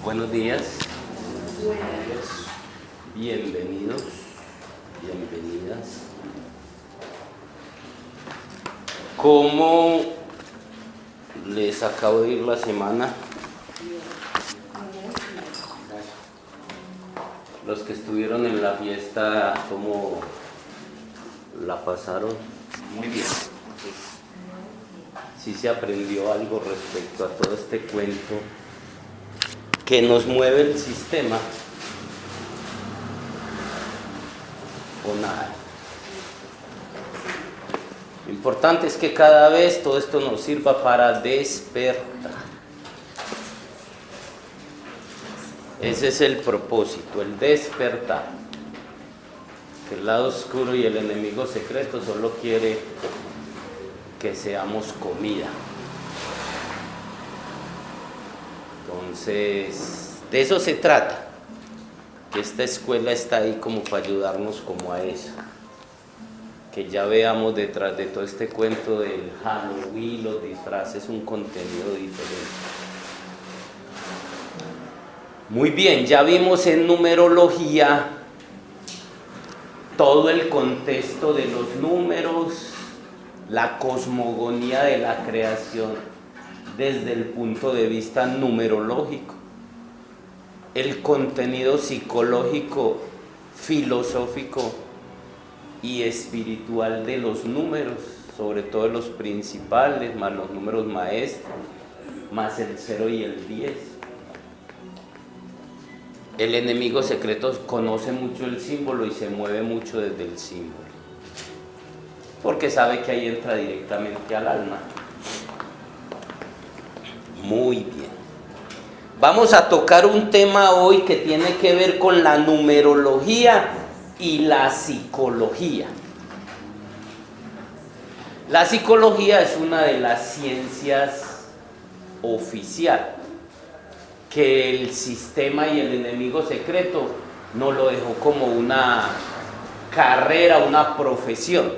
Buenos días, bienvenidos, bienvenidas. ¿Cómo les acabo de ir la semana? Los que estuvieron en la fiesta, ¿cómo la pasaron? Muy bien. Sí se aprendió algo respecto a todo este cuento que nos mueve el sistema, o nada. Lo importante es que cada vez todo esto nos sirva para despertar. Ese es el propósito, el despertar. El lado oscuro y el enemigo secreto solo quiere que seamos comida. Entonces, de eso se trata, que esta escuela está ahí como para ayudarnos como a eso, que ya veamos detrás de todo este cuento del Halloween, los disfraces, un contenido diferente. Muy bien, ya vimos en numerología todo el contexto de los números, la cosmogonía de la creación desde el punto de vista numerológico, el contenido psicológico, filosófico y espiritual de los números, sobre todo los principales, más los números maestros, más el 0 y el 10. El enemigo secreto conoce mucho el símbolo y se mueve mucho desde el símbolo, porque sabe que ahí entra directamente al alma. Muy bien. Vamos a tocar un tema hoy que tiene que ver con la numerología y la psicología. La psicología es una de las ciencias oficiales que el sistema y el enemigo secreto no lo dejó como una carrera, una profesión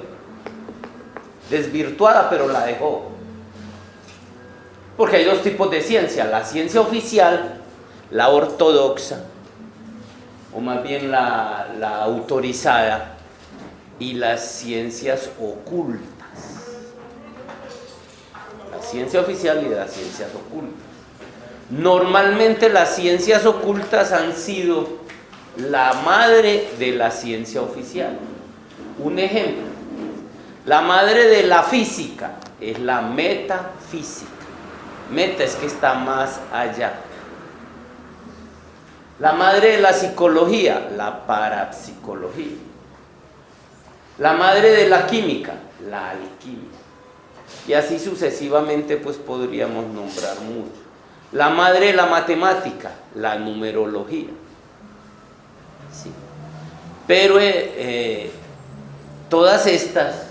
desvirtuada, pero la dejó. Porque hay dos tipos de ciencia, la ciencia oficial, la ortodoxa, o más bien la autorizada, y las ciencias ocultas. La ciencia oficial y las ciencias ocultas. Normalmente las ciencias ocultas han sido la madre de la ciencia oficial. Un ejemplo, la madre de la física es la metafísica. Meta es que está más allá. La madre de la psicología, la parapsicología. La madre de la química, la alquimia. Y así sucesivamente pues podríamos nombrar mucho. La madre de la matemática, la numerología. Sí. Pero todas estas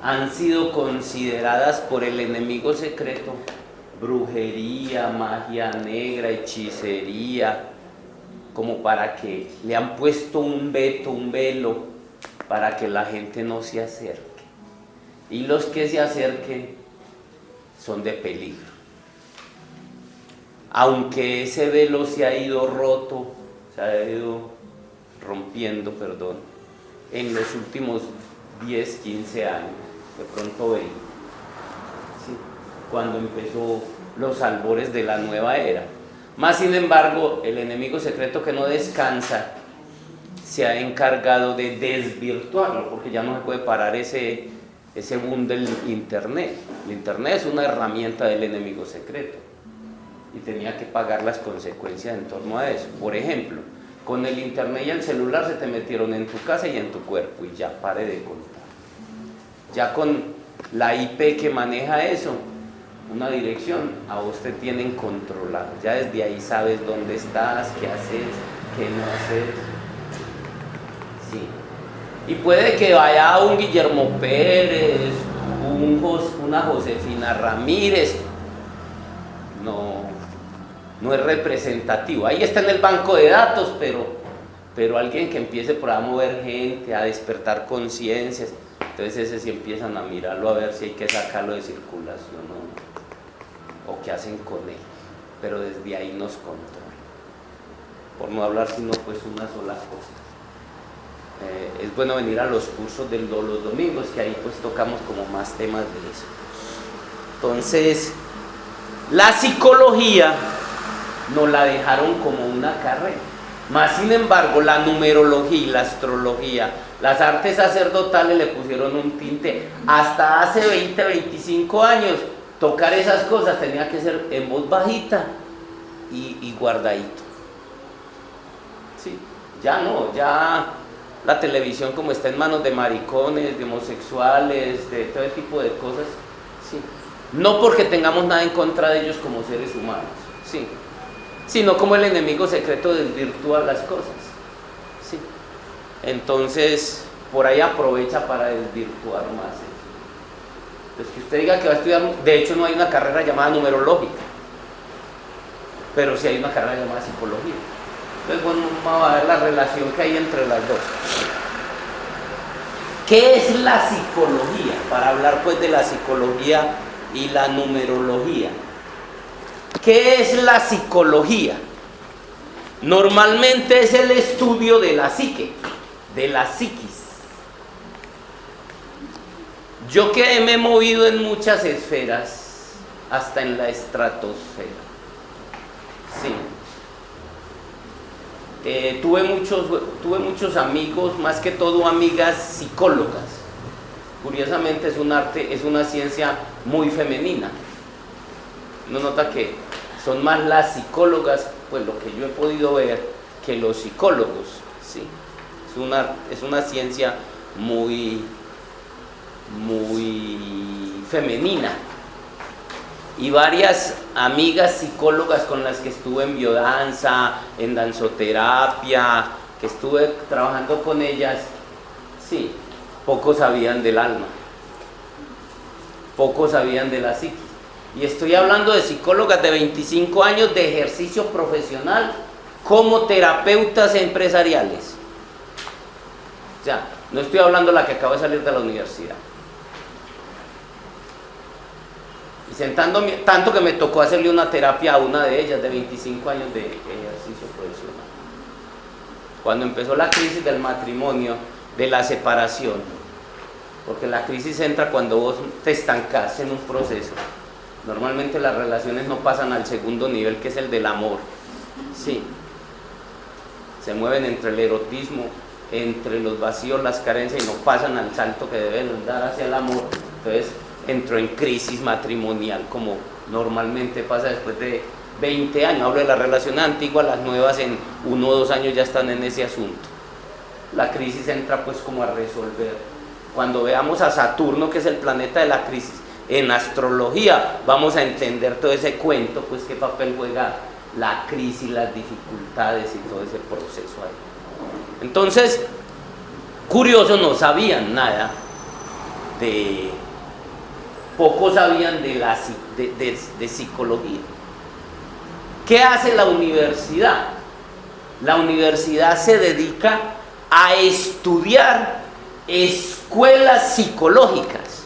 han sido consideradas por el enemigo secreto brujería, magia negra, hechicería, como para que le han puesto un veto, un velo, para que la gente no se acerque. Y los que se acerquen son de peligro. Aunque ese velo se ha ido roto, se ha ido rompiendo, en los últimos 10, 15 años, de pronto 20. ¿Sí? Cuando empezó los albores de la nueva era. Más sin embargo, el enemigo secreto que no descansa se ha encargado de desvirtuarlo, porque ya no se puede parar ese boom del internet. El internet es una herramienta del enemigo secreto y tenía que pagar las consecuencias en torno a eso. Por ejemplo, con el internet y el celular se te metieron en tu casa y en tu cuerpo, y ya pare de contar. Ya con la IP que maneja eso, una dirección, a vos te tienen controlado. Ya desde ahí sabes dónde estás, qué haces, qué no haces. Sí. Y puede que vaya un Guillermo Pérez, una Josefina Ramírez. No es representativo. Ahí está en el banco de datos, pero alguien que empiece por a mover gente, a despertar conciencias, entonces ese sí empiezan a mirarlo a ver si hay que sacarlo de circulación o qué hacen con él. Pero desde ahí nos controlan. por no hablar sino pues una sola cosa. Es bueno venir a los cursos de los domingos, que ahí pues tocamos como más temas de eso. Entonces, la psicología nos la dejaron como una carrera. Más sin embargo, la numerología y la astrología, las artes sacerdotales le pusieron un tinte. Hasta hace 20, 25 años, tocar esas cosas tenía que ser en voz bajita y guardadito. Sí, ya no, ya la televisión como está en manos de maricones, de homosexuales, de todo tipo de cosas, sí. No porque tengamos nada en contra de ellos como seres humanos, sí, sino como el enemigo secreto desvirtúa las cosas, sí. Entonces, por ahí aprovecha para desvirtuar más eso. Entonces, que usted diga que va a estudiar, de hecho no hay una carrera llamada numerológica, pero sí hay una carrera llamada psicología. Entonces, bueno, vamos a ver la relación que hay entre las dos. ¿Qué es la psicología? Para hablar pues de la psicología y la numerología. ¿Qué es la psicología? Normalmente es el estudio de la psique, de la psiquis. Yo que me he movido en muchas esferas, hasta en la estratosfera. Sí. Tuve muchos amigos, más que todo amigas psicólogas. Curiosamente es un arte, es una ciencia muy femenina. Uno nota que son más las psicólogas, pues lo que yo he podido ver, que los psicólogos. ¿Sí? Es una ciencia muy femenina. Y varias amigas psicólogas con las que estuve en biodanza, en danzoterapia, que estuve trabajando con ellas, sí, poco sabían del alma, poco sabían de la psiquis. Y estoy hablando de psicólogas de 25 años de ejercicio profesional como terapeutas empresariales. O sea, no estoy hablando de la que acaba de salir de la universidad. Y sentándome, tanto que me tocó hacerle una terapia a una de ellas de 25 años de ejercicio profesional. Cuando empezó la crisis del matrimonio, de la separación, porque la crisis entra cuando vos te estancás en un proceso. Normalmente las relaciones no pasan al segundo nivel, que es el del amor. Sí. Se mueven entre el erotismo, entre los vacíos, las carencias, y no pasan al salto que deben dar hacia el amor. Entonces entró en crisis matrimonial, como normalmente pasa después de 20 años. Hablo de las relaciones antiguas, las nuevas en 1 o 2 años ya están en ese asunto. La crisis entra pues como a resolver. Cuando veamos a Saturno, que es el planeta de la crisis, en astrología vamos a entender todo ese cuento, pues qué papel juega la crisis, las dificultades y todo ese proceso ahí. Entonces, curioso, no sabían nada poco sabían de psicología. ¿Qué hace la universidad? La universidad se dedica a estudiar escuelas psicológicas,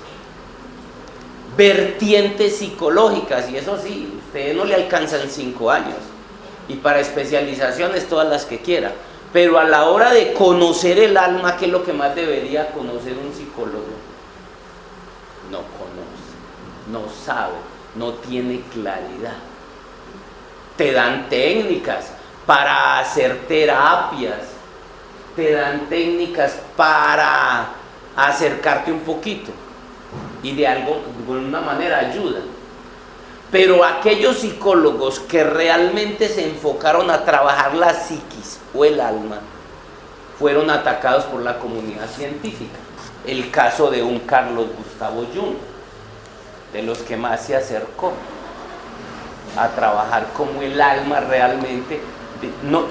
vertientes psicológicas, y eso sí, ustedes no le alcanzan 5 años, y para especializaciones todas las que quiera, pero a la hora de conocer el alma, ¿qué es lo que más debería conocer un psicólogo? No conoce, no sabe, no tiene claridad. Te dan técnicas para hacer terapias, te dan técnicas para acercarte un poquito y de alguna manera ayudan. Pero aquellos psicólogos que realmente se enfocaron a trabajar la psiquis o el alma fueron atacados por la comunidad científica. El caso de un Carlos Gustavo Jung, de los que más se acercó a trabajar como el alma realmente. No,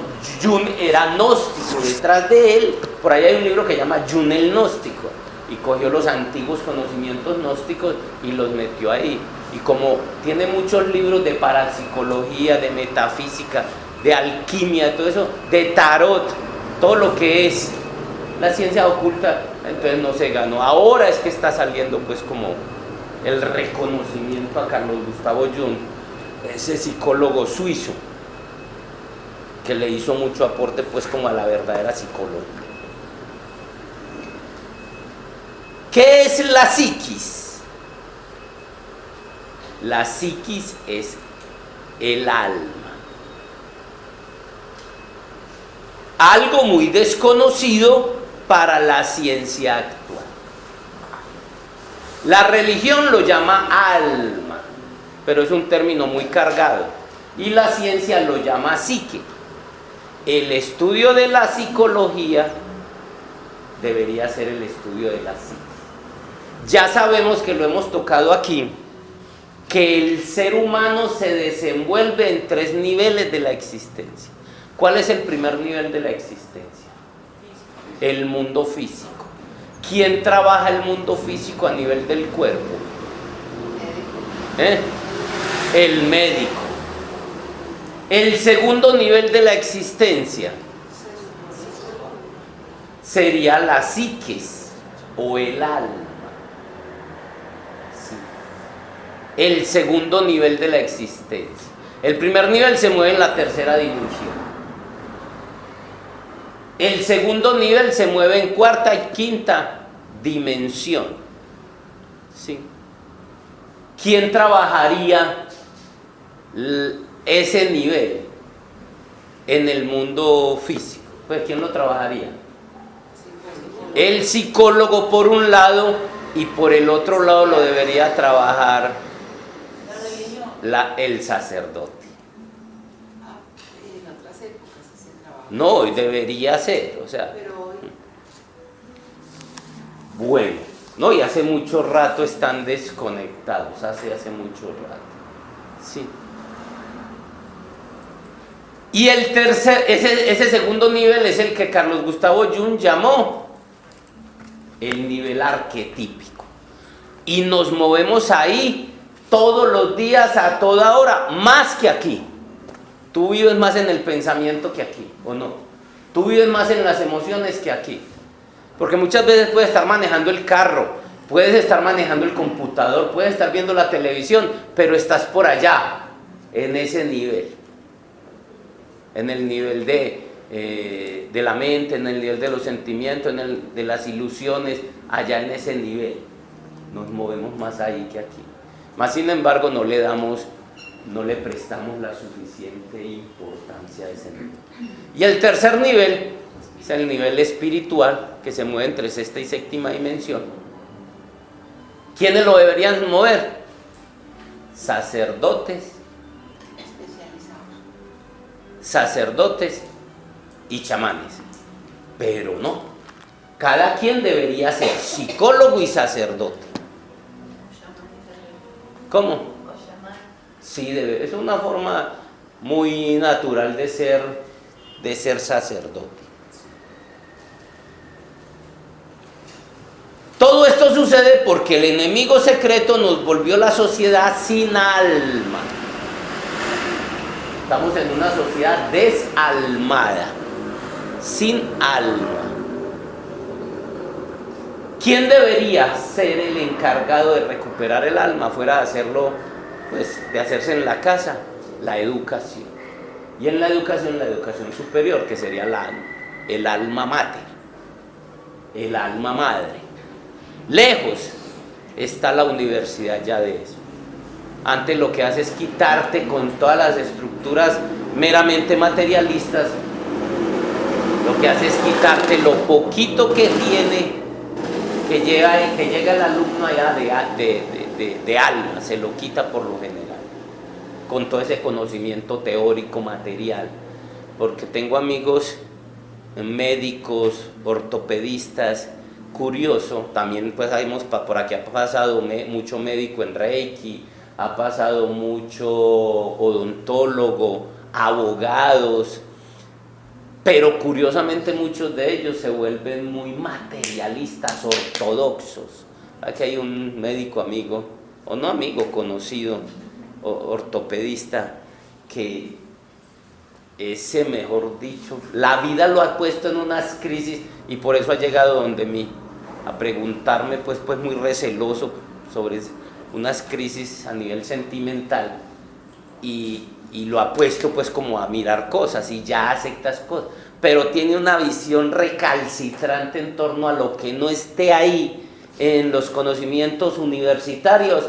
Jung era gnóstico, detrás de él, por ahí hay un libro que se llama Jung el gnóstico, y cogió los antiguos conocimientos gnósticos y los metió ahí. Y como tiene muchos libros de parapsicología, de metafísica, de alquimia, todo eso, de tarot, todo lo que es la ciencia oculta, entonces no se ganó. Ahora es que está saliendo pues como el reconocimiento a Carlos Gustavo Jung, ese psicólogo suizo. que le hizo mucho aporte pues como a la verdadera psicología. ¿Qué es la psiquis? La psiquis es el alma. Algo muy desconocido para la ciencia actual. La religión lo llama alma, pero es un término muy cargado, y la ciencia lo llama psique. El estudio de la psicología debería ser el estudio de la psique. Ya sabemos que lo hemos tocado aquí, que el ser humano se desenvuelve en 3 niveles de la existencia. ¿Cuál es el primer nivel de la existencia? El mundo físico. ¿Quién trabaja el mundo físico a nivel del cuerpo? El médico. El segundo nivel de la existencia sería la psiquis o el alma. Sí. El segundo nivel de la existencia. El primer nivel se mueve en la tercera dimensión. El segundo nivel se mueve en cuarta y quinta dimensión. ¿Sí? ¿Quién trabajaría ese nivel en el mundo físico? Pues ¿quién lo trabajaría? El psicólogo por un lado, y por el otro lado lo debería trabajar el sacerdote. No, debería ser, o sea. Bueno, no, y hace mucho rato están desconectados, hace mucho rato. Sí. Y el tercer, ese segundo nivel es el que Carlos Gustavo Jung llamó el nivel arquetípico. Y nos movemos ahí todos los días, a toda hora, más que aquí. Tú vives más en el pensamiento que aquí, ¿o no? Tú vives más en las emociones que aquí. Porque muchas veces puedes estar manejando el carro, puedes estar manejando el computador, puedes estar viendo la televisión, pero estás por allá, en ese nivel. En el nivel de la mente, en el nivel de los sentimientos, en el de las ilusiones, allá en ese nivel. Nos movemos más ahí que aquí. Más sin embargo, no le prestamos la suficiente importancia a ese nivel. Y el tercer nivel es el nivel espiritual, que se mueve entre sexta y séptima dimensión. ¿Quiénes lo deberían mover? Sacerdotes y chamanes. Pero no, cada quien debería ser psicólogo y sacerdote. ¿Cómo? Sí, es una forma muy natural de ser sacerdote. Todo esto sucede porque el enemigo secreto nos volvió la sociedad sin alma. Estamos en una sociedad desalmada, sin alma. ¿Quién debería ser el encargado de recuperar el alma? Fuera de hacerlo, pues, de hacerse en la casa, la educación. Y en la educación superior, que sería el alma mater, el alma madre. Lejos está la universidad ya de eso. Antes lo que hace es quitarte con todas las estructuras meramente materialistas, lo que hace es quitarte lo poquito que tiene, que llega el alumno allá de alma, se lo quita por lo general, con todo ese conocimiento teórico, material. Porque tengo amigos médicos, ortopedistas, curioso, también pues por aquí ha pasado mucho médico en Reiki, ha pasado mucho odontólogo, abogados, pero curiosamente muchos de ellos se vuelven muy materialistas, ortodoxos. Aquí hay un médico amigo, o no amigo, conocido, ortopedista, que ese, mejor dicho, la vida lo ha puesto en unas crisis y por eso ha llegado donde mí, a preguntarme pues muy receloso sobre unas crisis a nivel sentimental, y y lo ha puesto pues como a mirar cosas y ya acepta cosas, pero tiene una visión recalcitrante en torno a lo que no esté ahí en los conocimientos universitarios,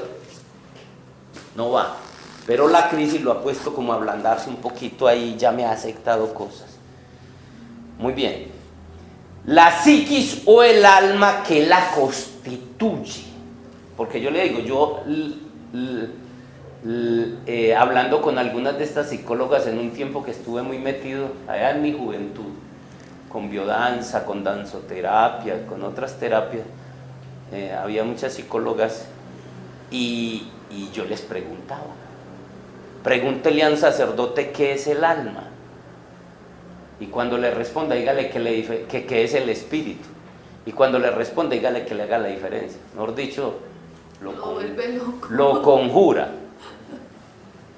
no va. Pero la crisis lo ha puesto como a ablandarse un poquito ahí, ya me ha aceptado cosas. Muy bien. La psiquis o el alma que la constituye. Porque yo le digo, yo hablando con algunas de estas psicólogas en un tiempo que estuve muy metido allá en mi juventud, con biodanza, con danzoterapia, con otras terapias, había muchas psicólogas y yo les preguntaba, pregúntele a un sacerdote qué es el alma, y cuando le responda dígale que es el espíritu, y cuando le responda dígale que le haga la diferencia. Mejor dicho, lo conjura.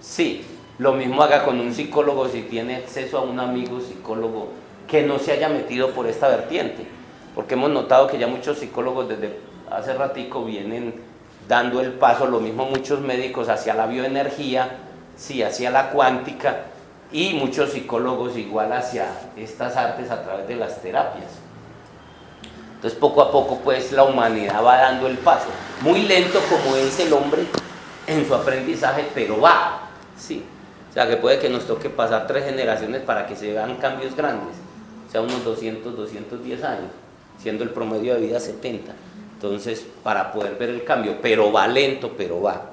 Sí, lo mismo haga con un psicólogo si tiene acceso a un amigo psicólogo que no se haya metido por esta vertiente, porque hemos notado que ya muchos psicólogos desde hace ratico vienen dando el paso, lo mismo muchos médicos hacia la bioenergía, sí, hacia la cuántica, y muchos psicólogos igual hacia estas artes a través de las terapias. Entonces poco a poco pues la humanidad va dando el paso, muy lento como es el hombre en su aprendizaje, pero va, sí. O sea que puede que nos toque pasar 3 generaciones para que se vean cambios grandes, o sea unos 200, 210 años, siendo el promedio de vida 70. Entonces para poder ver el cambio, pero va lento, pero va.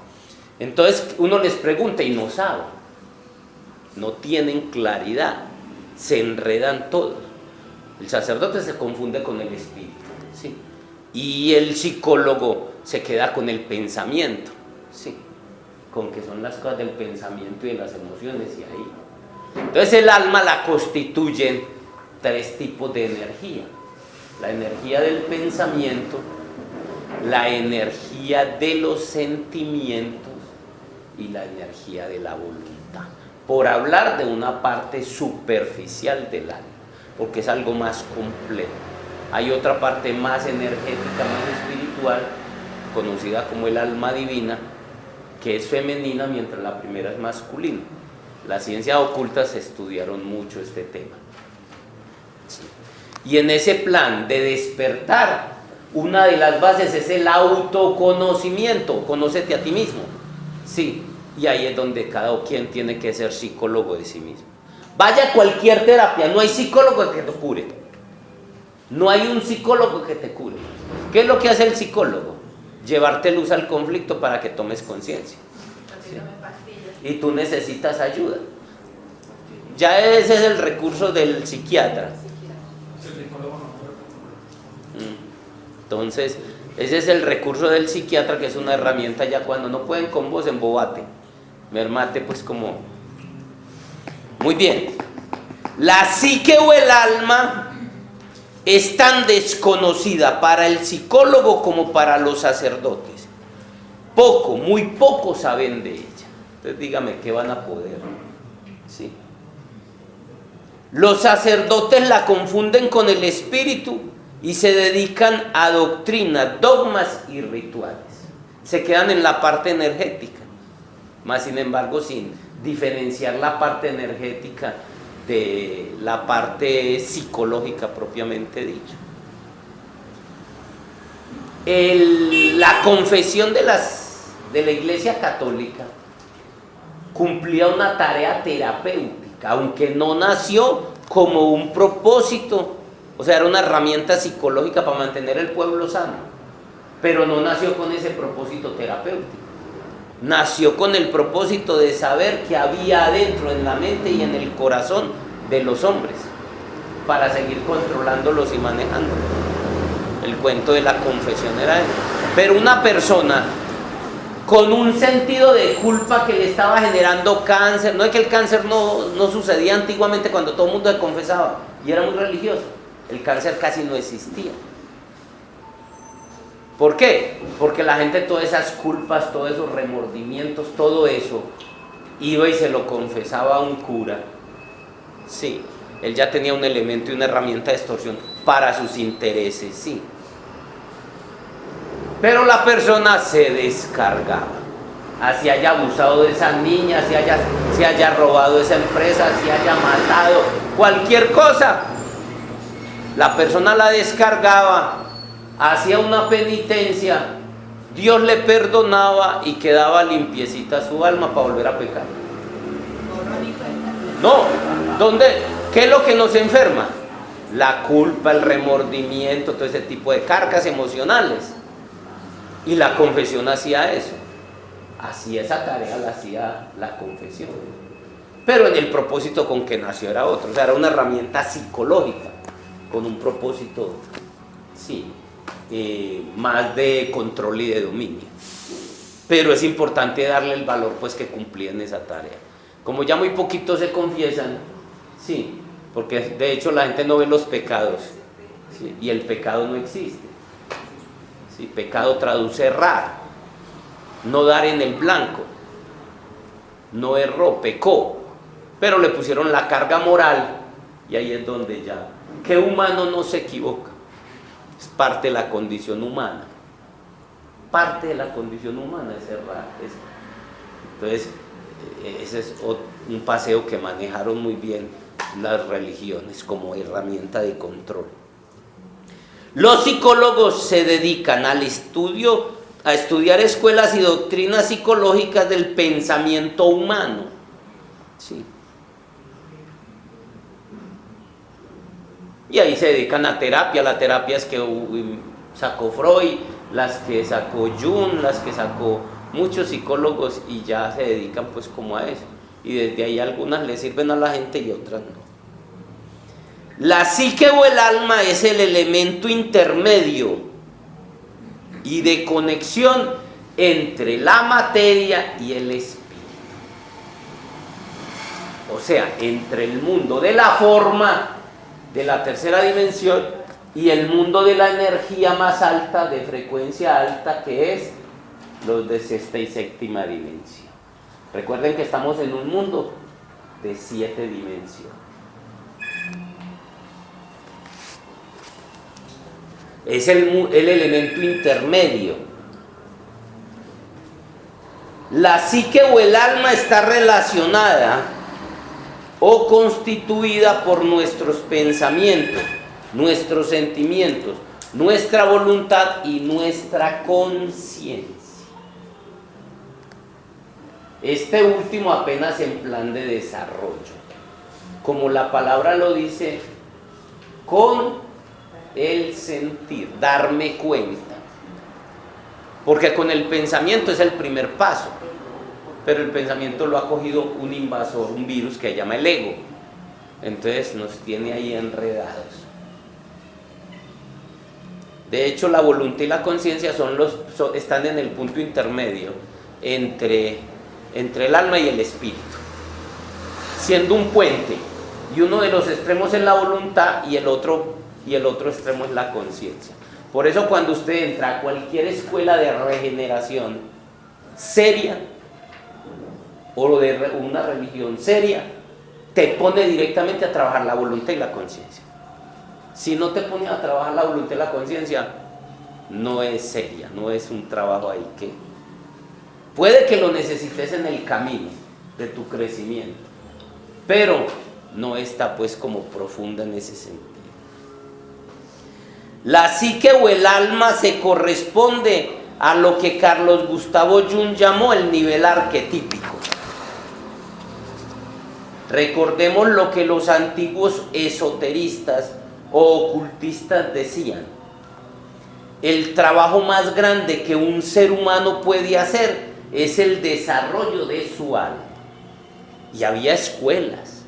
Entonces uno les pregunta y no sabe, no tienen claridad, se enredan todos. El sacerdote se confunde con el espíritu, ¿sí? Y el psicólogo se queda con el pensamiento, ¿sí? Con que son las cosas del pensamiento y de las emociones y ahí. Entonces el alma la constituyen 3 tipos de energía: la energía del pensamiento, la energía de los sentimientos y la energía de la voluntad, por hablar de una parte superficial del alma, porque es algo más completo. Hay otra parte más energética, más espiritual, conocida como el alma divina, que es femenina, mientras la primera es masculina. Las ciencias ocultas estudiaron mucho este tema. Sí. Y en ese plan de despertar, una de las bases es el autoconocimiento, conócete a ti mismo. Sí, y ahí es donde cada quien tiene que ser psicólogo de sí mismo. Vaya a cualquier terapia, no hay psicólogo que te cure. No hay un psicólogo que te cure. ¿Qué es lo que hace el psicólogo? Llevarte luz al conflicto para que tomes conciencia. ¿Sí? Y tú necesitas ayuda. Ya ese es el recurso del psiquiatra. Entonces, ese es el recurso del psiquiatra, que es una herramienta ya cuando no pueden con vos, embobate. Mermate pues como... Muy bien. La psique o el alma es tan desconocida para el psicólogo como para los sacerdotes. Poco, muy poco saben de ella. Entonces dígame, ¿qué van a poder? ¿Sí? Los sacerdotes la confunden con el espíritu y se dedican a doctrinas, dogmas y rituales. Se quedan en la parte energética, más sin embargo sin diferenciar la parte energética de la parte psicológica propiamente dicha. La confesión de la Iglesia Católica cumplía una tarea terapéutica, aunque no nació como un propósito, o sea, era una herramienta psicológica para mantener el pueblo sano, pero no nació con ese propósito terapéutico. Nació con el propósito de saber qué había adentro, en la mente y en el corazón de los hombres, para seguir controlándolos y manejándolos. El cuento de la confesión era eso. Pero una persona con un sentido de culpa que le estaba generando cáncer, no es que el cáncer no sucedía antiguamente cuando todo el mundo se confesaba y era muy religioso, el cáncer casi no existía. ¿Por qué? Porque la gente, todas esas culpas, todos esos remordimientos, todo eso, iba y se lo confesaba a un cura. Sí, él ya tenía un elemento y una herramienta de extorsión para sus intereses, sí. Pero la persona se descargaba, así haya abusado de esa niña, se haya robado esa empresa, se haya matado, cualquier cosa, la persona la descargaba, hacía una penitencia, Dios le perdonaba y quedaba limpiecita su alma para volver a pecar. No, ¿qué es lo que nos enferma? La culpa, el remordimiento, todo ese tipo de cargas emocionales. Y la confesión hacía eso. Hacía esa tarea, la hacía la confesión. Pero en el propósito con que nació era otro. O sea, era una herramienta psicológica, con un propósito, sí, más de control y de dominio. Pero es importante darle el valor pues que cumplían esa tarea. Como ya muy poquitos se confiesan, sí, porque de hecho la gente no ve los pecados, ¿sí? Y el pecado no existe, ¿sí? Pecado traduce errar, no dar en el blanco, no erró, pecó, pero le pusieron la carga moral y ahí es donde ya, ¿qué humano no se equivoca? Es parte de la condición humana, parte de la condición humana es errar. Entonces, ese es un paseo que manejaron muy bien las religiones como herramienta de control. Los psicólogos se dedican al estudio, a estudiar escuelas y doctrinas psicológicas del pensamiento humano. Sí. Y ahí se dedican a terapia, las terapias que sacó Freud, las que sacó Jung, las que sacó muchos psicólogos y ya se dedican pues como a eso. Y desde ahí algunas le sirven a la gente y otras no. La psique o el alma es el elemento intermedio y de conexión entre la materia y el espíritu. O sea, entre el mundo de la forma, de la tercera dimensión, y el mundo de la energía más alta, de frecuencia alta, que es los de sexta y séptima dimensión. Recuerden que estamos en un mundo de 7 dimensiones. Es el elemento intermedio. La psique o el alma está relacionada o constituida por nuestros pensamientos, nuestros sentimientos, nuestra voluntad y nuestra conciencia. Este último apenas en plan de desarrollo. Como la palabra lo dice, con el sentir, darme cuenta. Porque con el pensamiento es el primer paso, pero el pensamiento lo ha cogido un invasor, un virus que se llama el ego. Entonces nos tiene ahí enredados. De hecho, la voluntad y la conciencia están en el punto intermedio entre el alma y el espíritu, siendo un puente, y uno de los extremos es la voluntad y el otro extremo es la conciencia. Por eso cuando usted entra a cualquier escuela de regeneración seria o de una religión seria, te pone directamente a trabajar la voluntad y la conciencia. Si no te pone a trabajar la voluntad y la conciencia, no es seria, no es un trabajo ahí que puede que lo necesites en el camino de tu crecimiento, pero no está pues como profunda en ese sentido. La psique o el alma se corresponde a lo que Carlos Gustavo Jung llamó el nivel arquetípico. Recordemos lo que los antiguos esoteristas o ocultistas decían: el trabajo más grande que un ser humano puede hacer es el desarrollo de su alma. Y había escuelas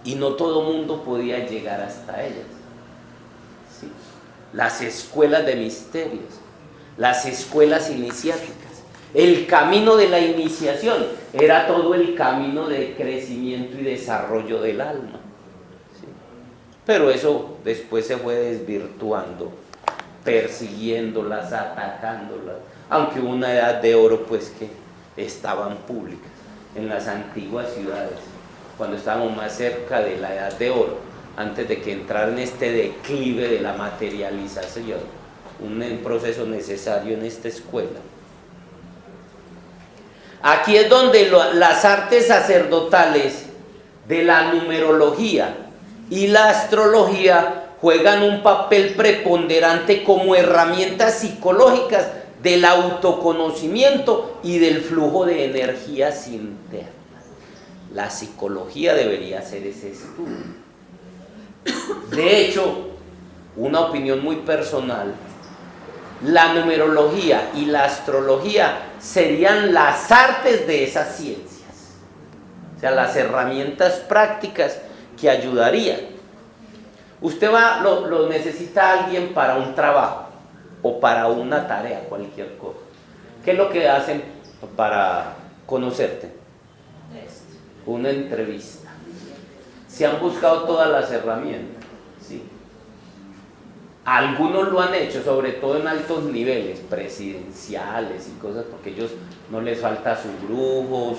y no todo mundo podía llegar hasta ellas. ¿Sí? Las escuelas de misterios, las escuelas iniciáticas. El camino de la iniciación era todo el camino de crecimiento y desarrollo del alma. ¿Sí? Pero eso después se fue desvirtuando, persiguiéndolas, atacándolas, aunque hubo una edad de oro pues que estaban públicas en las antiguas ciudades, cuando estábamos más cerca de la edad de oro, antes de que entrara en este declive de la materialización, un proceso necesario en esta escuela. Aquí es donde las artes sacerdotales de la numerología y la astrología juegan un papel preponderante como herramientas psicológicas del autoconocimiento y del flujo de energías internas. La psicología debería hacer ese estudio. De hecho, una opinión muy personal, la numerología y la astrología serían las artes de esas ciencias, o sea, las herramientas prácticas que ayudarían. Usted lo necesita a alguien para un trabajo o para una tarea, cualquier cosa. ¿Qué es lo que hacen para conocerte? Una entrevista. Se han buscado todas las herramientas, ¿sí? Algunos lo han hecho, sobre todo en altos niveles, presidenciales y cosas, porque ellos no les falta sus brujos,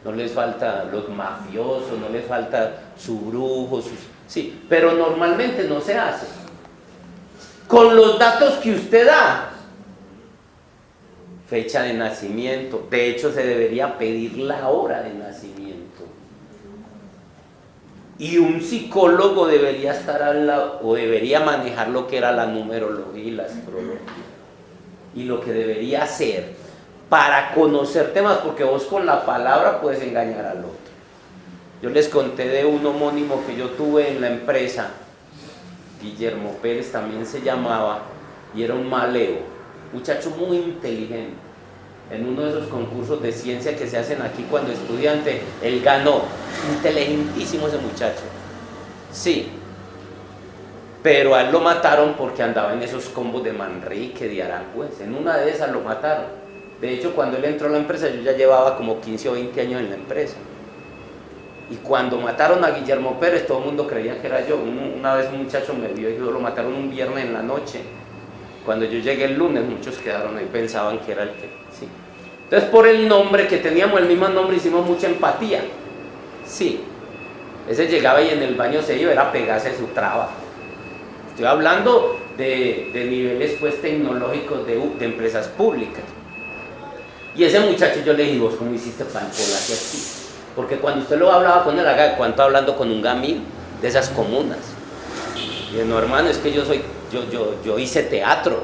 no les falta los mafiosos, no les falta su brujo, sí, pero normalmente no se hace. Con los datos que usted da, fecha de nacimiento, de hecho se debería pedir la hora de nacimiento. Y un psicólogo debería estar al lado, o debería manejar lo que era la numerología y la astrología. Y lo que debería hacer para conocerte más, porque vos con la palabra puedes engañar al otro. Yo les conté de un homónimo que yo tuve en la empresa, Guillermo Pérez también se llamaba, y era un maleo, muchacho muy inteligente. En uno de esos concursos de ciencia que se hacen aquí cuando estudiante, él ganó. Inteligentísimo ese muchacho. Sí. Pero a él lo mataron porque andaba en esos combos de Manrique, de Aranjuez. En una de esas lo mataron. De hecho, cuando él entró a la empresa, yo ya llevaba como 15 o 20 años en la empresa. Y cuando mataron a Guillermo Pérez, todo el mundo creía que era yo. Una vez un muchacho me vio y dijo, lo mataron un viernes en la noche. Cuando yo llegué el lunes, muchos quedaron ahí, pensaban que era el que... Sí. Entonces, por el nombre que teníamos, el mismo nombre, hicimos mucha empatía. Sí. Ese llegaba y en el baño se iba, era pegarse su trabajo. Estoy hablando de niveles pues tecnológicos de empresas públicas. Y ese muchacho yo le dije, ¿vos cómo hiciste para encolarse así? Porque cuando usted lo hablaba con él, haga de cuánto hablando con un gamín de esas comunas. Y dije, no hermano, es que yo hice teatro.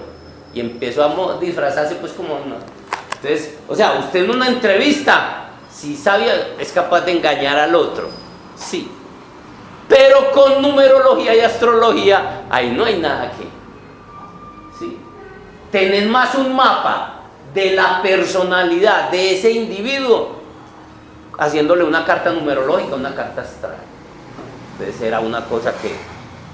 Y empezó a disfrazarse pues como... No. Entonces, o sea, usted en una entrevista, si sabe, es capaz de engañar al otro. Sí. Pero con numerología y astrología, ahí no hay nada que... ¿Sí? Tenés más un mapa de la personalidad de ese individuo, haciéndole una carta numerológica, una carta astral. Entonces era una cosa que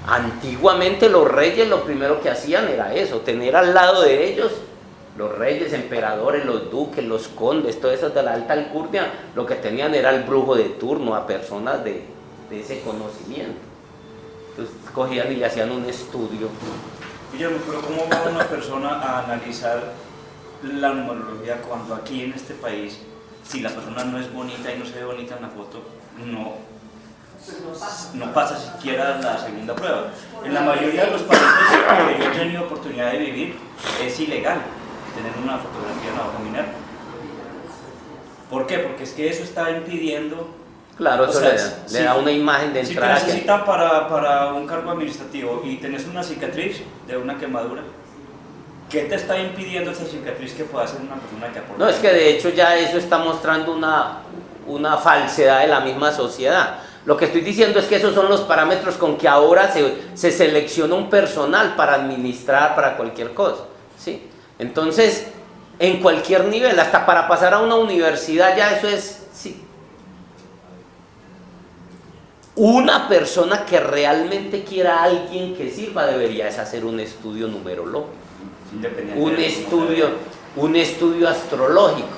antiguamente los reyes lo primero que hacían era eso, tener al lado de ellos los reyes, emperadores, los duques, los condes, todo eso de la alta alcurnia, lo que tenían era el brujo de turno, a personas de ese conocimiento. Entonces cogían y le hacían un estudio. Guillermo, pero ¿cómo va una persona a analizar la numerología cuando aquí en este país, si la persona no es bonita y no se ve bonita en la foto, no pasa siquiera la segunda prueba? En la mayoría de los países que yo he tenido oportunidad de vivir, es ilegal tener una fotografía en la hoja mineral. ¿Por qué? Porque es que eso está impidiendo... Claro, eso le da una imagen de entrada. Si te necesitan para un cargo administrativo y tenés una cicatriz de una quemadura, ¿qué te está impidiendo esa cicatriz que pueda ser una persona que aporta? No, es que de hecho ya eso está mostrando una falsedad de la misma sociedad. Lo que estoy diciendo es que esos son los parámetros con que ahora se selecciona un personal para administrar, para cualquier cosa. ¿Sí? Entonces, en cualquier nivel, hasta para pasar a una universidad, ya eso es... Sí. Una persona que realmente quiera a alguien que sirva debería hacer un estudio numerológico, un estudio astrológico.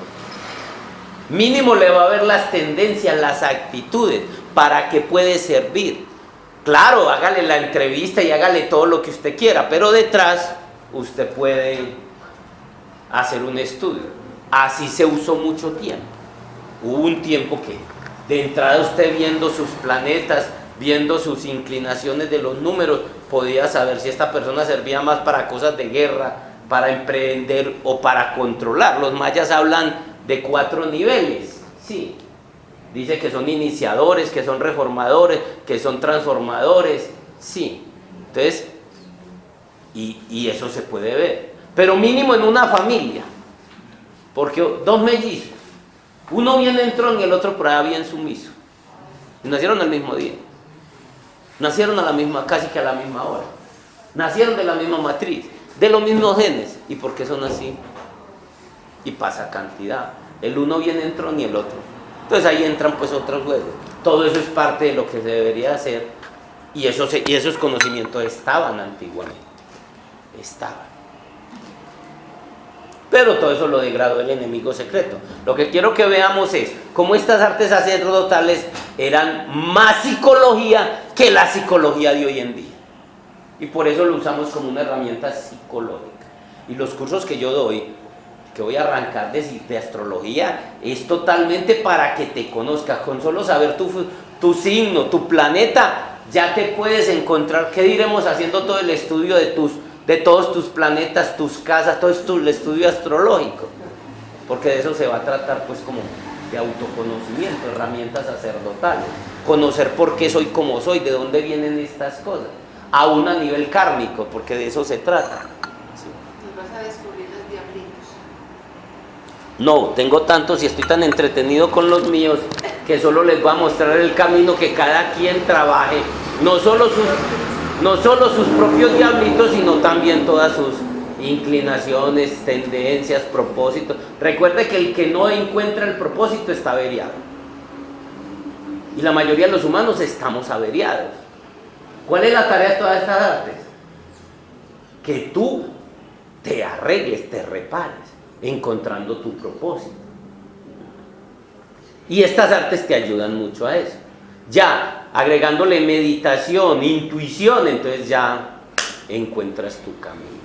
Mínimo le va a ver las tendencias, las actitudes, para qué puede servir. Claro, hágale la entrevista y hágale todo lo que usted quiera, pero detrás usted puede hacer un estudio. Así se usó mucho tiempo. Hubo un tiempo que de entrada usted viendo sus planetas, viendo sus inclinaciones de los números, podía saber si esta persona servía más para cosas de guerra, para emprender o para controlar. Los mayas hablan de 4 niveles, sí. Dice que son iniciadores, que son reformadores, que son transformadores, sí. Entonces, y eso se puede ver. Pero mínimo en una familia. Porque 2 mellizos, uno bien entrón y el otro por allá bien sumiso. Y nacieron el mismo día. Nacieron casi que a la misma hora. Nacieron de la misma matriz, de los mismos genes. ¿Y por qué son así? Y pasa cantidad. El uno bien entrón y el otro. Entonces ahí entran pues otros juegos. Todo eso es parte de lo que se debería hacer. Y esos conocimientos estaban antiguamente. Estaban. Pero todo eso lo degradó el enemigo secreto. Lo que quiero que veamos es cómo estas artes sacerdotales eran más psicología que la psicología de hoy en día. Y por eso lo usamos como una herramienta psicológica. Y los cursos que yo doy, que voy a arrancar de astrología, es totalmente para que te conozcas. Con solo saber tu signo, tu planeta, ya te puedes encontrar. ¿Qué diremos haciendo todo el estudio de todos tus planetas, tus casas, todo el estudio astrológico? Porque de eso se va a tratar pues como de autoconocimiento, herramientas sacerdotales. Conocer por qué soy como soy, de dónde vienen estas cosas, aún a nivel kármico, porque de eso se trata. ¿Sí? ¿Nos vas a descubrir los diablitos? No, tengo tantos y estoy tan entretenido con los míos que solo les voy a mostrar el camino, que cada quien trabaje, no solo sus propios diablitos, sino también todas sus inclinaciones, tendencias, propósitos. Recuerde que el que no encuentra el propósito está averiado. Y la mayoría de los humanos estamos averiados. ¿Cuál es la tarea de todas estas artes? Que tú te arregles, te repares, encontrando tu propósito. Y estas artes te ayudan mucho a eso. Ya agregándole meditación, intuición, entonces ya encuentras tu camino.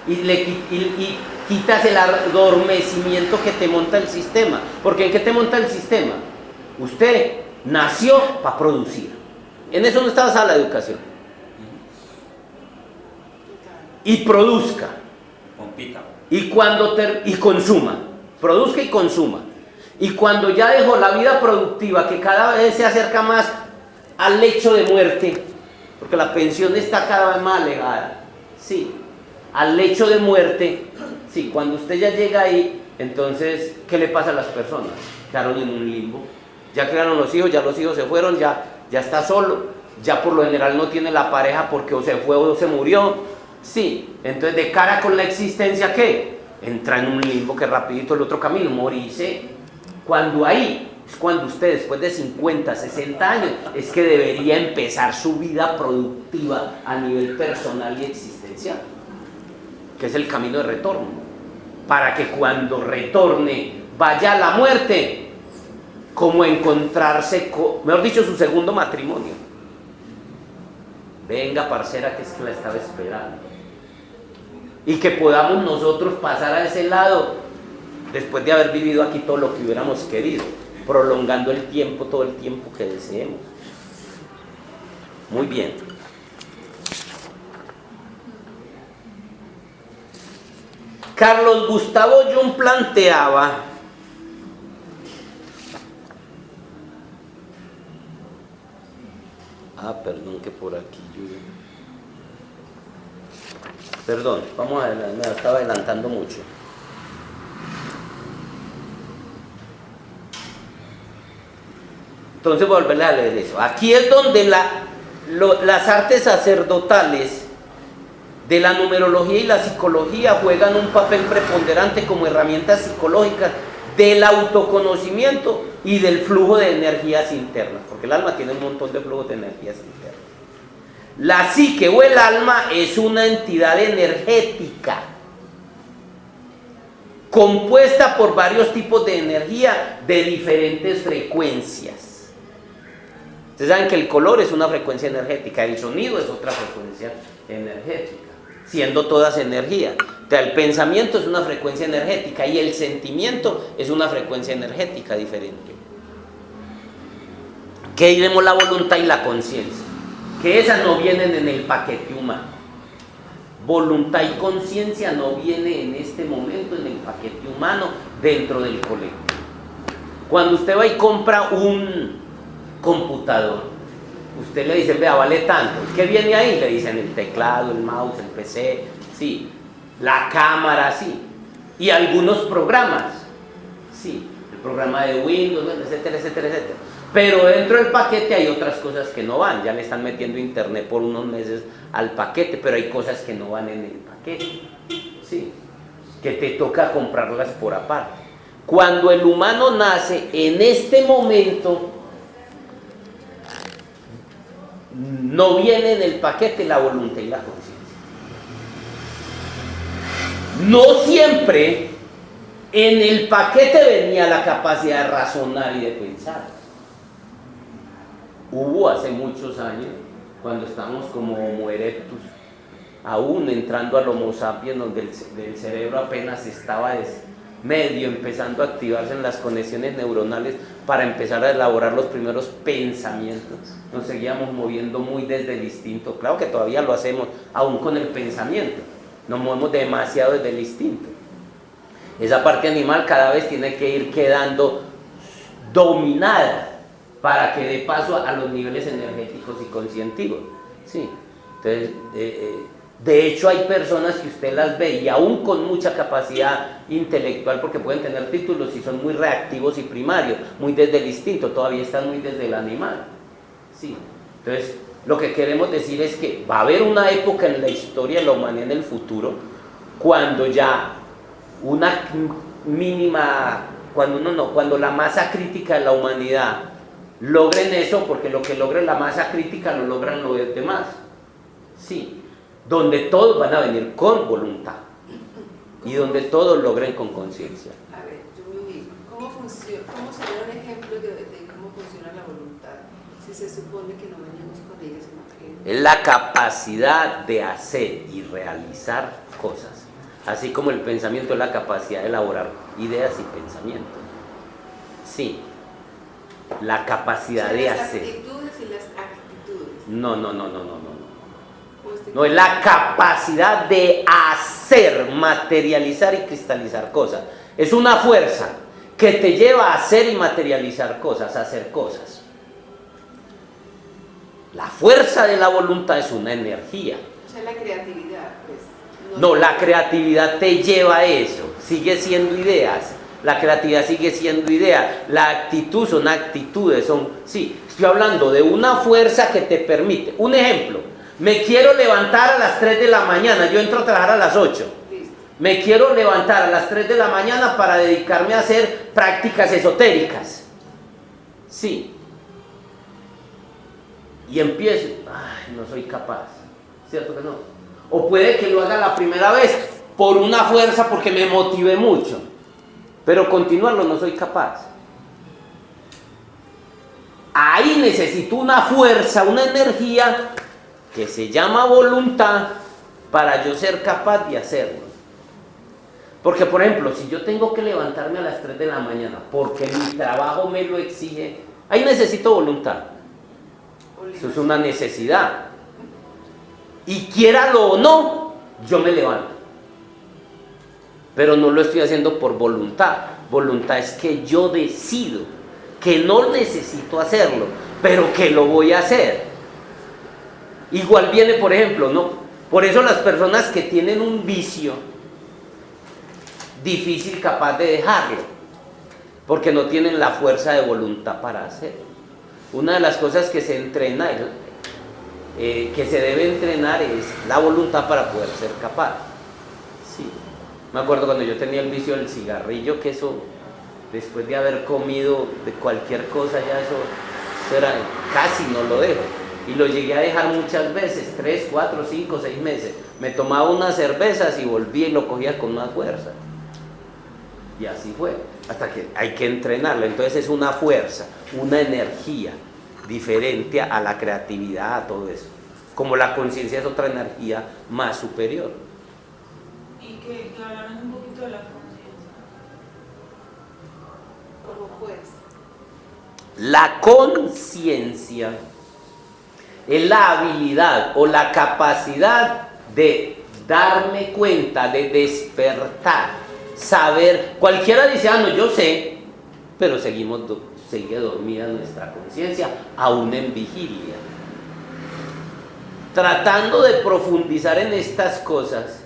Y quitas el adormecimiento que te monta el sistema. Porque ¿en qué te monta el sistema? Usted nació para producir. En eso no está basada la educación. Y produzca. Compita. Y consuma. Produzca y consuma. Y cuando ya dejó la vida productiva, que cada vez se acerca más al lecho de muerte, porque la pensión está cada vez más alejada, sí, al lecho de muerte, sí, cuando usted ya llega ahí, entonces, ¿qué le pasa a las personas? Quedaron en un limbo, ya crearon los hijos, ya los hijos se fueron, ya está solo, ya por lo general no tiene la pareja porque o se fue o se murió, sí, entonces de cara con la existencia, ¿qué? Entra en un limbo que rapidito el otro camino, morirse. Cuando ahí, es cuando usted después de 50, 60 años, es que debería empezar su vida productiva a nivel personal y existencial, que es el camino de retorno, para que cuando retorne, vaya a la muerte, como encontrarse, mejor dicho, su segundo matrimonio. Venga, parcera, que es que la estaba esperando. Y que podamos nosotros pasar a ese lado, después de haber vivido aquí todo lo que hubiéramos querido, prolongando el tiempo, todo el tiempo que deseemos. Muy bien. Carlos Gustavo Jung planteaba perdón, que por aquí perdón, vamos a adelantar, me estaba adelantando mucho. Entonces voy a volverle a leer eso. Aquí es donde las artes sacerdotales de la numerología y la psicología juegan un papel preponderante como herramientas psicológicas del autoconocimiento y del flujo de energías internas, porque el alma tiene un montón de flujos de energías internas. La psique o el alma es una entidad energética compuesta por varios tipos de energía de diferentes frecuencias. Ustedes saben que el color es una frecuencia energética, el sonido es otra frecuencia energética, siendo todas energía. O sea, el pensamiento es una frecuencia energética y el sentimiento es una frecuencia energética diferente. ¿Qué diremos la voluntad y la conciencia? Que esas no vienen en el paquete humano. Voluntad y conciencia no vienen en este momento en el paquete humano dentro del colectivo. Cuando usted va y compra un computador, usted le dice, vea, vale tanto. ¿Qué viene ahí? Le dicen el teclado, el mouse, el PC, sí, la cámara, sí, y algunos programas, sí, el programa de Windows, etcétera, etcétera, etcétera. Pero dentro del paquete hay otras cosas que no van. Ya le están metiendo internet por unos meses al paquete, pero hay cosas que no van en el paquete, sí, que te toca comprarlas por aparte. Cuando el humano nace, en este momento no viene en el paquete la voluntad y la conciencia. No siempre en el paquete venía la capacidad de razonar y de pensar. Hubo hace muchos años, cuando estábamos como Homo erectus, aún entrando al Homo sapiens, donde el cerebro apenas estaba medio empezando a activarse en las conexiones neuronales para empezar a elaborar los primeros pensamientos. Nos seguíamos moviendo muy desde el instinto. Claro que todavía lo hacemos, aún con el pensamiento. Nos movemos demasiado desde el instinto. Esa parte animal cada vez tiene que ir quedando dominada para que dé paso a los niveles energéticos y conscientivos. Sí. Entonces, de hecho hay personas que usted las ve y aún con mucha capacidad intelectual, porque pueden tener títulos y son muy reactivos y primarios, muy desde el instinto, todavía están muy desde el animal. Sí. Entonces, lo que queremos decir es que va a haber una época en la historia de la humanidad en el futuro, cuando ya una mínima, cuando la masa crítica de la humanidad logren eso, porque lo que logre la masa crítica lo logran los demás. Sí. Donde todos van a venir con voluntad y donde todos logren con conciencia. A ver, yo me ubico. ¿Cómo sería un ejemplo de cómo funciona la voluntad? Si se supone que no venimos con ella, sino que... Es la capacidad de hacer y realizar cosas, así como el pensamiento es la capacidad de elaborar ideas y pensamientos. Sí, la capacidad de hacer. Las actitudes y las actitudes. No. No, es la capacidad de hacer, materializar y cristalizar cosas. Es una fuerza que te lleva a hacer y materializar cosas, a hacer cosas. La fuerza de la voluntad es una energía. O sea, la creatividad, pues. No, la creatividad te lleva a eso, sigue siendo ideas. La creatividad sigue siendo idea. La actitud son actitudes, sí, estoy hablando de una fuerza que te permite. Un ejemplo. Me quiero levantar a las 3 de la mañana, yo entro a trabajar a las 8. Me quiero levantar a las 3 de la mañana para dedicarme a hacer prácticas esotéricas. Sí. Y empiezo, no soy capaz. ¿Cierto que no? O puede que lo haga la primera vez por una fuerza, porque me motivé mucho. Pero continuarlo no soy capaz. Ahí necesito una fuerza, una energía que se llama voluntad para yo ser capaz de hacerlo. Porque, por ejemplo, si yo tengo que levantarme a las 3 de la mañana porque mi trabajo me lo exige, ahí necesito voluntad. Eso es una necesidad. Y quiéralo o no, yo me levanto. Pero no lo estoy haciendo por voluntad. Voluntad es que yo decido que no necesito hacerlo, pero que lo voy a hacer. Igual viene, por ejemplo, ¿no? Por eso las personas que tienen un vicio difícil, capaz de dejarlo, porque no tienen la fuerza de voluntad para hacerlo. Una de las cosas que se entrena, que se debe entrenar, es la voluntad para poder ser capaz. Sí. Me acuerdo cuando yo tenía el vicio del cigarrillo, que eso, después de haber comido de cualquier cosa, ya eso era, casi no lo dejo. Y lo llegué a dejar muchas veces, 3, 4, 5, 6 meses. Me tomaba unas cervezas y volvía y lo cogía con más fuerza. Y así fue, hasta que hay que entrenarlo. Entonces es una fuerza, una energía diferente a la creatividad, a todo eso. Como la conciencia es otra energía más superior. Y que hablaran un poquito de la conciencia. Como fuerza. La conciencia es la habilidad o la capacidad de darme cuenta, de despertar saber. Cualquiera dice, no, yo sé, pero sigue dormida nuestra conciencia, aún en vigilia. Tratando de profundizar en estas cosas,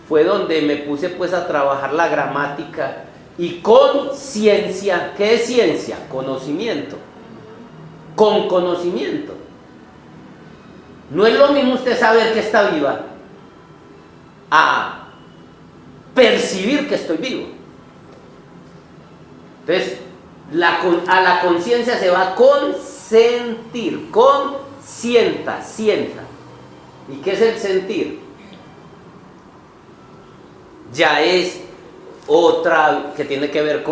fue donde me puse pues a trabajar la gramática y con ciencia. ¿Qué es ciencia? Conocimiento. Con conocimiento. No es lo mismo usted saber que está viva a percibir que estoy vivo. Entonces, a la conciencia se va con sentir, sienta. ¿Y qué es el sentir? Ya es otra que tiene que ver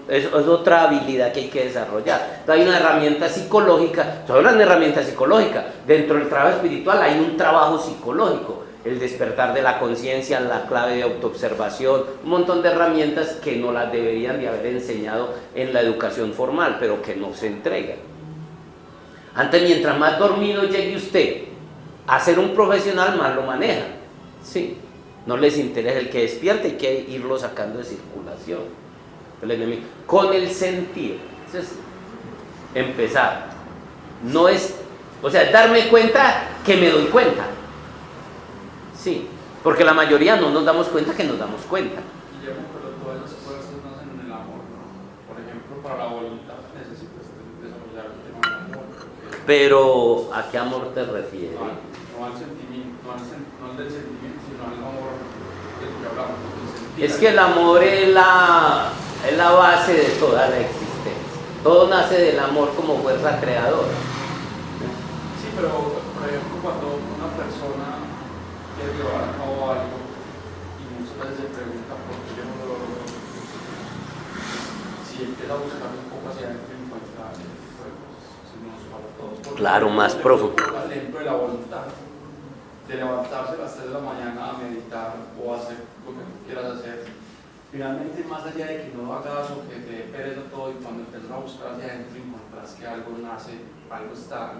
es otra habilidad que hay que desarrollar. Entonces hay una herramienta psicológica, estoy hablando de herramienta psicológica, dentro del trabajo espiritual hay un trabajo psicológico, el despertar de la conciencia, la clave de autoobservación, un montón de herramientas que no las deberían de haber enseñado en la educación formal, pero que no se entregan. Antes, mientras más dormido llegue usted a ser un profesional, más lo maneja, ¿sí? No les interesa el que despierte, hay que irlo sacando de circulación. Con el sentir. Entonces, empezar. No es, es darme cuenta que me doy cuenta. Sí, porque la mayoría no nos damos cuenta que nos damos cuenta. Guillermo, pero todas las fuerzas nacen en el amor, ¿no? Por ejemplo, para la voluntad necesitas desarrollar el tema del amor. Pero, ¿a qué amor te refieres? No al sentimiento, no al del sentimiento, sino al amor del que hablamos. Es que el amor es la base de toda la existencia. Todo nace del amor como fuerza creadora. Sí, pero por ejemplo, cuando una persona quiere llevar a cabo algo y muchas veces se pregunta por qué yo no lo logro, si empieza a buscar un poco hacia adentro y encuentra si nos para todos. Claro, más profundo. Por ejemplo, de la voluntad, de levantarse a las 3 de la mañana a meditar o hacer lo que tú quieras hacer. Finalmente, más allá de que no hagas o que te dé pereza todo, y cuando empiezas a buscar hacia adentro encontrás que algo nace, algo no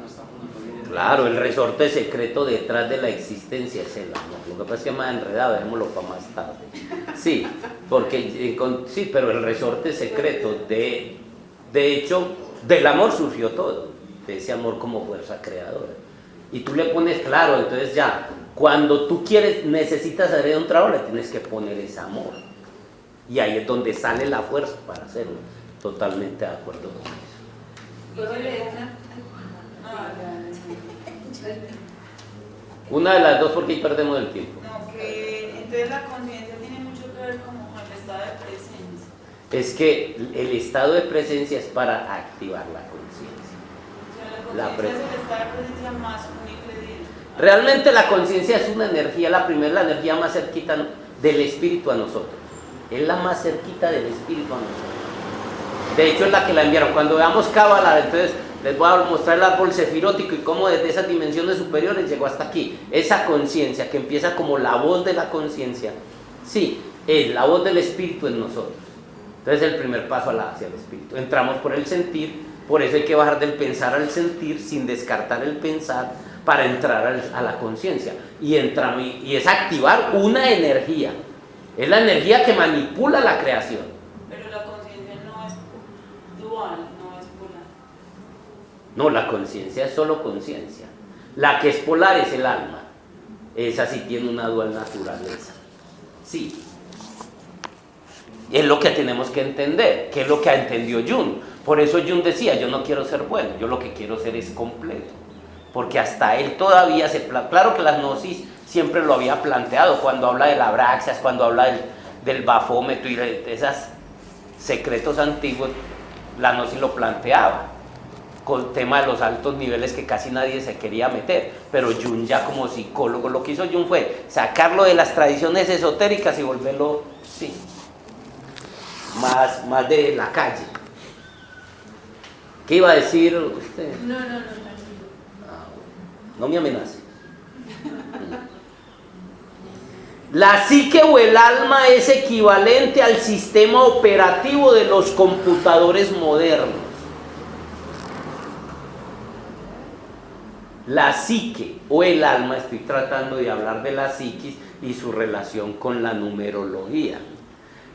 está funcionando bien. Claro, el resorte secreto detrás de la existencia es el amor. Lo que pasa es que es más enredado, dejémoslo para más tarde. Sí, sí, pero el resorte secreto, de hecho, del amor surgió todo, de ese amor como fuerza creadora. Y tú le pones, claro, entonces ya, cuando tú necesitas hacer un trabajo, le tienes que poner ese amor. Y ahí es donde sale la fuerza para hacerlo. Totalmente de acuerdo con eso. Una de las dos, porque ahí perdemos el tiempo. No, que entonces la conciencia tiene mucho que ver con el estado de presencia. Es que el estado de presencia es para activar la conciencia. O sea, la conciencia es el estado de presencia más un ingrediente. Realmente la conciencia es una energía, la energía más cerquita del espíritu a nosotros. Es la más cerquita del espíritu a nosotros. De hecho es la que la enviaron. Cuando veamos Cábala, entonces les voy a mostrar el árbol sefirótico y cómo desde esas dimensiones superiores llegó hasta aquí. Esa conciencia que empieza como la voz de la conciencia, sí, es la voz del espíritu en nosotros. Entonces el primer paso hacia el espíritu. Entramos por el sentir, por eso hay que bajar del pensar al sentir sin descartar el pensar para entrar a la conciencia. Y es activar una energía. Es la energía que manipula la creación. Pero la conciencia no es dual, no es polar. No, la conciencia es solo conciencia. La que es polar es el alma. Esa sí tiene una dual naturaleza. Sí. Es lo que tenemos que entender, que es lo que entendió Jung. Por eso Jung decía, yo no quiero ser bueno, yo lo que quiero ser es completo. Porque hasta él todavía claro que la gnosis siempre lo había planteado, cuando habla de la abraxias, cuando habla del bafómetro y de esos secretos antiguos, la gnosis lo planteaba, con el tema de los altos niveles que casi nadie se quería meter, pero Jung ya como psicólogo, lo que hizo Jung fue sacarlo de las tradiciones esotéricas y volverlo, sí, más de la calle. ¿Qué iba a decir usted? No, tranquilo. No me amenace. La psique o el alma es equivalente al sistema operativo de los computadores modernos. La psique o el alma, estoy tratando de hablar de la psiquis y su relación con la numerología.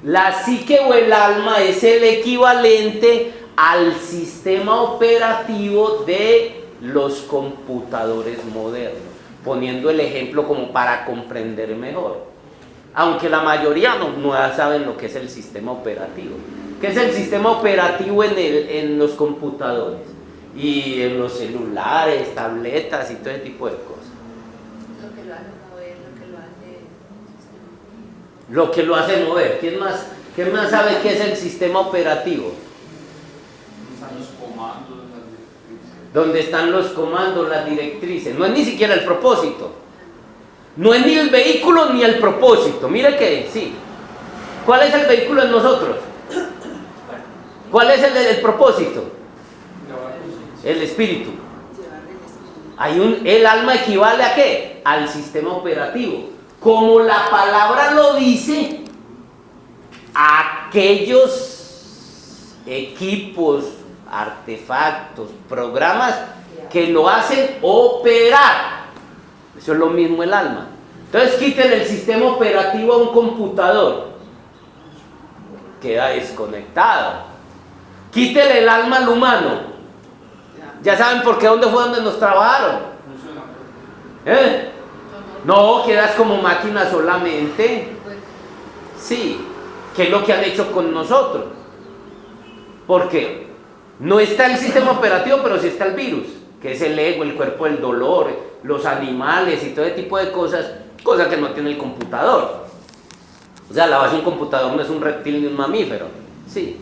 La psique o el alma es el equivalente al sistema operativo de los computadores modernos, poniendo el ejemplo como para comprender mejor. Aunque la mayoría no saben lo que es el sistema operativo. ¿Qué es el sistema operativo en los computadores? Y en los celulares, tabletas y todo ese tipo de cosas. Lo que lo hace mover, Lo que lo hace mover. ¿Quién más sabe qué es el sistema operativo? Están los comandos, las directrices. Donde están los comandos, las directrices. No es ni siquiera el propósito. No es ni el vehículo ni el propósito. Mire que sí. ¿Cuál es el vehículo en nosotros? ¿Cuál es el propósito? El espíritu. El alma equivale ¿a qué? Al sistema operativo. Como la palabra lo dice, aquellos equipos, artefactos, programas que lo hacen operar. Eso es lo mismo el alma. Entonces quiten el sistema operativo a un computador, queda desconectado. Quítele el alma al humano. Ya saben por qué, dónde fue donde nos trabajaron. ¿Eh? No, quedas como máquina solamente. Sí, ¿qué es lo que han hecho con nosotros? Porque no está el sistema operativo, pero sí está el virus, que es el ego, el cuerpo del dolor, los animales y todo ese tipo de cosas que no tiene el computador. O sea, la base de un computador no es un reptil ni un mamífero. Sí.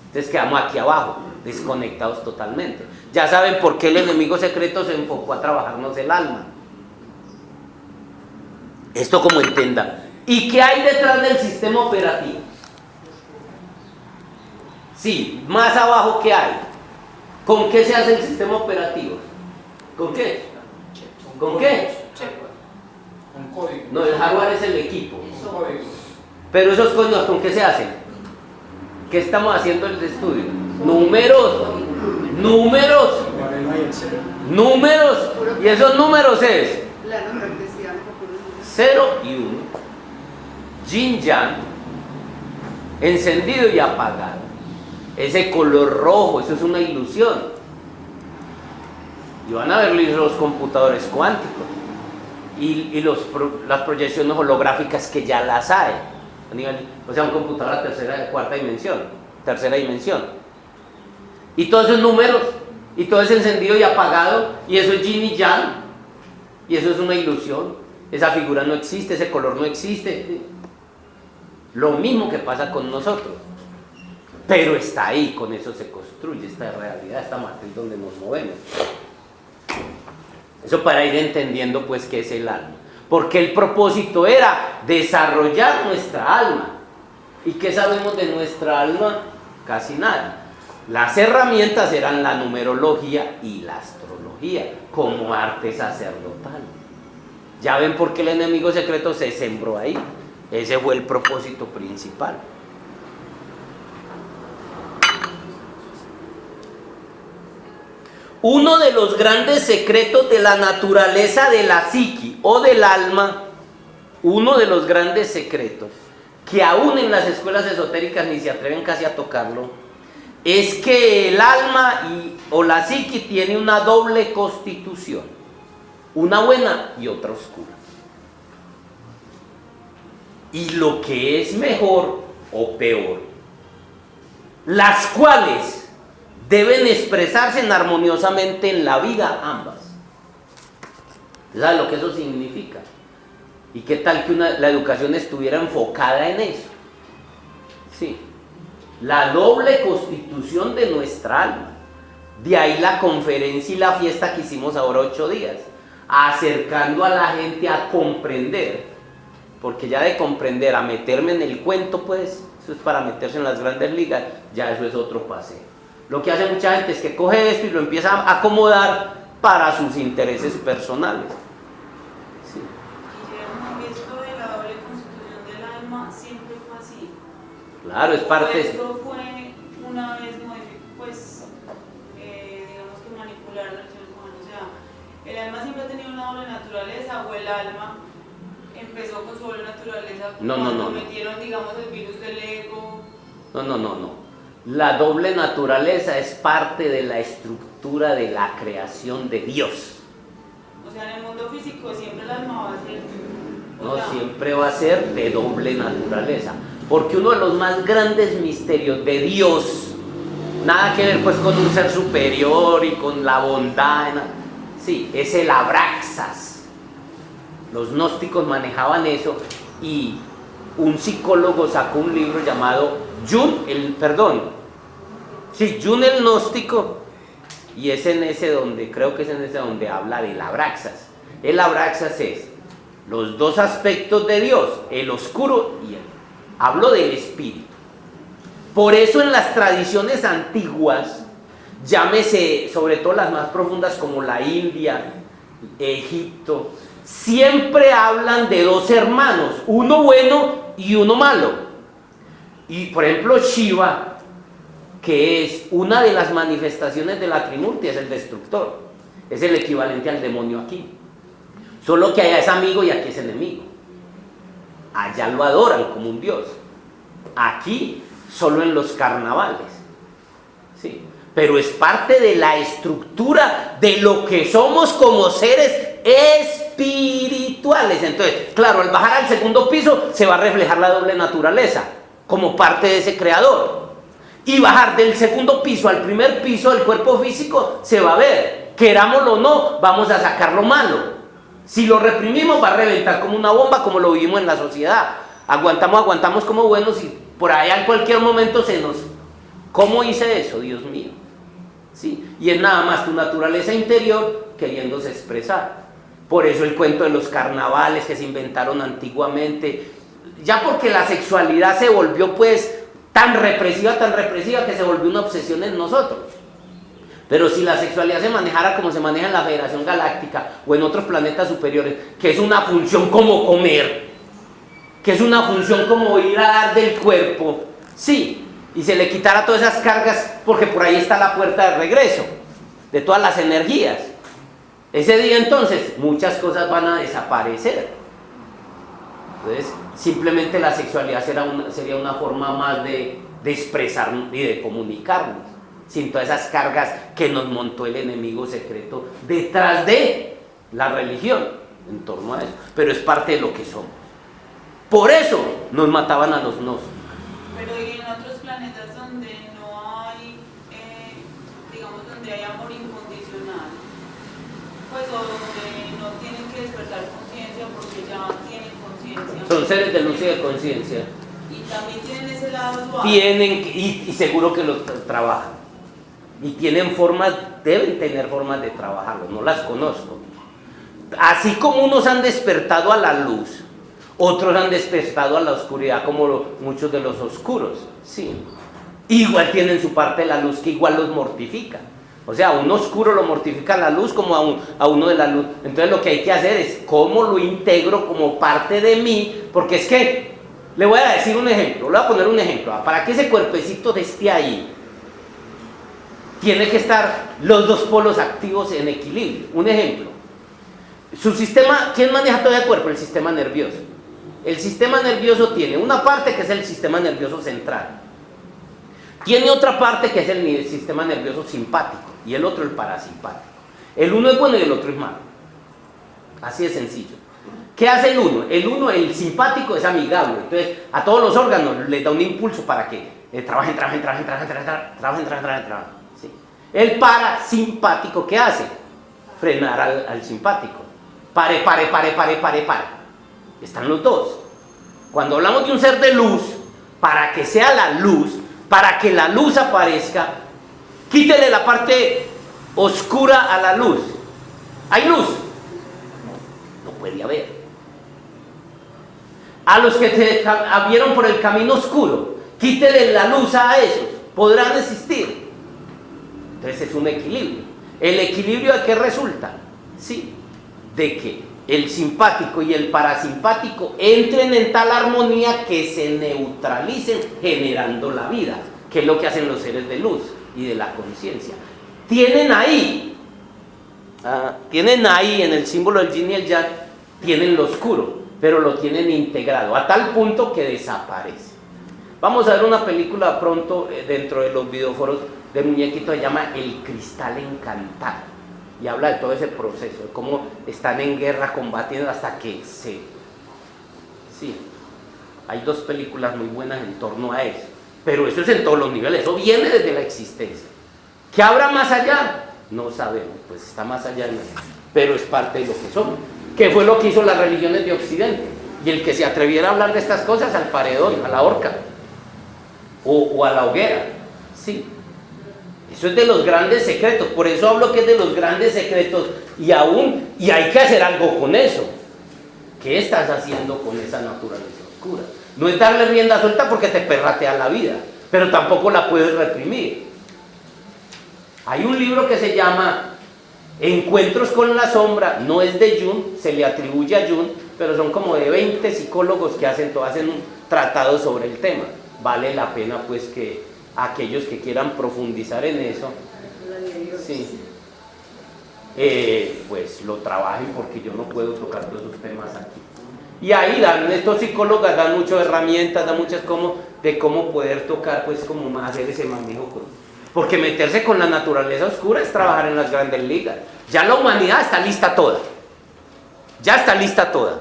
Entonces quedamos aquí abajo, desconectados totalmente. Ya saben por qué el enemigo secreto se enfocó a trabajarnos el alma. Esto como entienda. ¿Y qué hay detrás del sistema operativo? Sí, más abajo ¿qué hay? ¿Con qué se hace el sistema operativo? ¿Con qué? ¿Con qué? Con código. No, el hardware es el equipo. Con códigos. Pero esos códigos, ¿con qué se hacen? ¿Qué estamos haciendo en el estudio? Números. Y esos números es 0 y 1. Yin yang. Encendido y apagado. Ese color rojo, eso es una ilusión. Y van a ver los computadores cuánticos. Y las proyecciones holográficas que ya las hay. O sea, un computador a cuarta dimensión, tercera dimensión. Y todos esos números, y todo ese encendido y apagado, y eso es yin y yang, y eso es una ilusión. Esa figura no existe, ese color no existe. Lo mismo que pasa con nosotros. Pero está ahí, con eso se construye esta realidad, esta matriz donde nos movemos. Eso para ir entendiendo pues qué es el alma. Porque el propósito era desarrollar nuestra alma. ¿Y qué sabemos de nuestra alma? Casi nada. Las herramientas eran la numerología y la astrología, como arte sacerdotal. Ya ven por qué el enemigo secreto se sembró ahí. Ese fue el propósito principal. Uno de los grandes secretos de la naturaleza de la psique o del alma, uno de los grandes secretos, que aún en las escuelas esotéricas ni se atreven casi a tocarlo, es que el alma o la psique tiene una doble constitución, una buena y otra oscura. Y lo que es mejor o peor, las cuales deben expresarse armoniosamente en la vida ambas. ¿Sabes lo que eso significa? ¿Y qué tal que la educación estuviera enfocada en eso? Sí. La doble constitución de nuestra alma. De ahí la conferencia y la fiesta que hicimos ahora 8 días. Acercando a la gente a comprender. Porque ya de comprender a meterme en el cuento, pues, eso es para meterse en las grandes ligas, ya eso es otro paseo. Lo que hace mucha gente es que coge esto y lo empieza a acomodar para sus intereses personales. Sí. Guillermo, esto de la doble constitución del alma siempre fue así. Claro, es parte. Esto fue una vez pues, digamos que manipular el ser humano. O sea, el alma siempre ha tenido una doble naturaleza o el alma empezó con su naturaleza No, cuando metieron, digamos, el virus del ego. No. La doble naturaleza es parte de la estructura de la creación de Dios. O sea, en el mundo físico siempre el alma va a ser... No, siempre va a ser de doble naturaleza. Porque uno de los más grandes misterios de Dios, nada que ver pues con un ser superior y con la bondad, sí, es el abraxas. Los gnósticos manejaban eso y un psicólogo sacó un libro llamado Jung el gnóstico, y es en ese donde, creo que es en ese donde habla del abraxas. El abraxas es los dos aspectos de Dios, el oscuro y el... Hablo del espíritu. Por eso en las tradiciones antiguas, llámese sobre todo las más profundas como la India, Egipto, siempre hablan de dos hermanos, uno bueno y uno malo. Y por ejemplo Shiva, que es una de las manifestaciones de la Trimurti, es el destructor, es el equivalente al demonio aquí, solo que allá es amigo y aquí es enemigo. Allá lo adoran como un dios, aquí solo en los carnavales, ¿sí? Pero es parte de la estructura de lo que somos como seres espirituales. Entonces, claro, al bajar al segundo piso se va a reflejar la doble naturaleza como parte de ese creador, y bajar del segundo piso al primer piso del cuerpo físico se va a ver, querámoslo o no, vamos a sacar lo malo. Si lo reprimimos va a reventar como una bomba, como lo vivimos en la sociedad. Aguantamos como buenos y por allá en cualquier momento se nos... ¿Cómo hice eso, Dios mío? ¿Sí? Y es nada más tu naturaleza interior queriéndose expresar. Por eso el cuento de los carnavales que se inventaron antiguamente, ya porque la sexualidad se volvió pues tan represiva que se volvió una obsesión en nosotros. Pero si la sexualidad se manejara como se maneja en la Federación Galáctica o en otros planetas superiores, que es una función como comer, que es una función como ir a dar del cuerpo, sí, y se le quitara todas esas cargas, porque por ahí está la puerta de regreso de todas las energías, ese día entonces muchas cosas van a desaparecer. Entonces simplemente la sexualidad sería una forma más de expresarnos y de comunicarnos, sin todas esas cargas que nos montó el enemigo secreto detrás de la religión en torno a eso, pero es parte de lo que somos. Por eso nos mataban a los gnósticos. Pero y en otros planetas donde no hay, digamos, donde hay amor incondicional, pues o donde no tienen que despertar conciencia porque ya tienen conciencia. Son seres de luz y de conciencia. Y también tienen ese lado dual. Tienen, y seguro que lo trabajan. Y tienen formas, deben tener formas de trabajarlo, no las conozco. Así como unos han despertado a la luz, otros han despertado a la oscuridad, como muchos de los oscuros, sí. Igual tienen su parte de la luz que igual los mortifica. O sea, a un oscuro lo mortifica la luz como a uno de la luz. Entonces lo que hay que hacer es cómo lo integro como parte de mí, porque es que, le voy a decir un ejemplo, le voy a poner un ejemplo. Para que ese cuerpecito esté ahí, tiene que estar los dos polos activos en equilibrio. Un ejemplo, su sistema, ¿quién maneja todo el cuerpo? El sistema nervioso. El sistema nervioso tiene una parte que es el sistema nervioso central, tiene otra parte que es el sistema nervioso simpático y el otro el parasimpático. El uno es bueno y el otro es malo, así de sencillo. ¿Qué hace el uno? El simpático es amigable, entonces a todos los órganos les da un impulso para que trabajen. ¿Sí? El parasimpático, ¿qué hace? Frenar al simpático. Pare. Están los dos. Cuando hablamos de un ser de luz, para que sea la luz, para que la luz aparezca, quítele la parte oscura a la luz. ¿Hay luz? No puede haber. A los que se vieron por el camino oscuro, quítele la luz a esos, podrán existir. Entonces es un equilibrio. ¿El equilibrio de qué resulta? Sí, de que el simpático y el parasimpático entren en tal armonía que se neutralicen generando la vida, que es lo que hacen los seres de luz y de la conciencia. Tienen ahí en el símbolo del yin y el yang, tienen lo oscuro, pero lo tienen integrado a tal punto que desaparece. Vamos a ver una película pronto dentro de los videoforos de muñequito, se llama El Cristal Encantado, y habla de todo ese proceso, de cómo están en guerra combatiendo hasta que se... Sí, hay 2 películas muy buenas en torno a eso, pero eso es en todos los niveles, eso viene desde la existencia. ¿Qué habrá más allá? No sabemos, pues está más allá de nosotros, pero es parte de lo que somos. ¿Qué fue lo que hizo las religiones de Occidente? Y el que se atreviera a hablar de estas cosas, al paredón, a la horca, o a la hoguera. Sí, eso es de los grandes secretos, por eso hablo que es de los grandes secretos, y hay que hacer algo con eso. ¿Qué estás haciendo con esa naturaleza oscura? No es darle rienda suelta porque te perratea la vida, pero tampoco la puedes reprimir. Hay un libro que se llama Encuentros con la sombra, no es de Jung, se le atribuye a Jung, pero son como de 20 psicólogos que hacen un tratado sobre el tema. Vale la pena pues que aquellos que quieran profundizar en eso, sí, pues lo trabajen, porque yo no puedo tocar todos esos temas aquí. Y ahí estos psicólogos dan muchas herramientas, dan muchas de cómo poder tocar, pues como hacer ese manejo porque meterse con la naturaleza oscura es trabajar en las grandes ligas. Ya la humanidad está lista toda, ya está lista toda,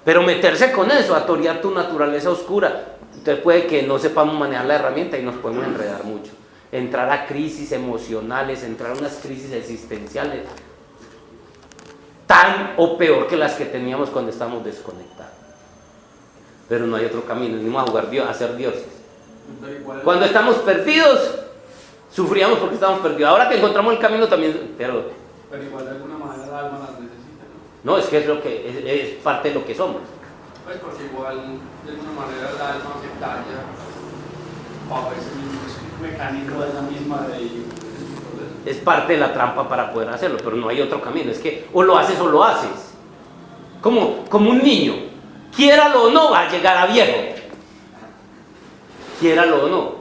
pero meterse con eso, a torear tu naturaleza oscura, entonces puede que no sepamos manejar la herramienta y nos podemos enredar mucho, entrar a crisis emocionales, entrar a unas crisis existenciales tan o peor que las que teníamos cuando estábamos desconectados. Pero no hay otro camino, venimos a jugar a ser dioses. Cuando estamos perdidos, sufríamos porque estamos perdidos. Ahora que encontramos el camino también, pero igual de alguna manera el alma las necesita, ¿no? No, es que es parte de lo que somos. Pues porque igual de alguna manera el alma se talla bajo ese mecanismo de la misma de ellos. Es parte de la trampa para poder hacerlo, pero no hay otro camino. Es que o lo haces o lo haces. Como un niño, quiéralo o no, va a llegar a viejo. Quiéralo o no.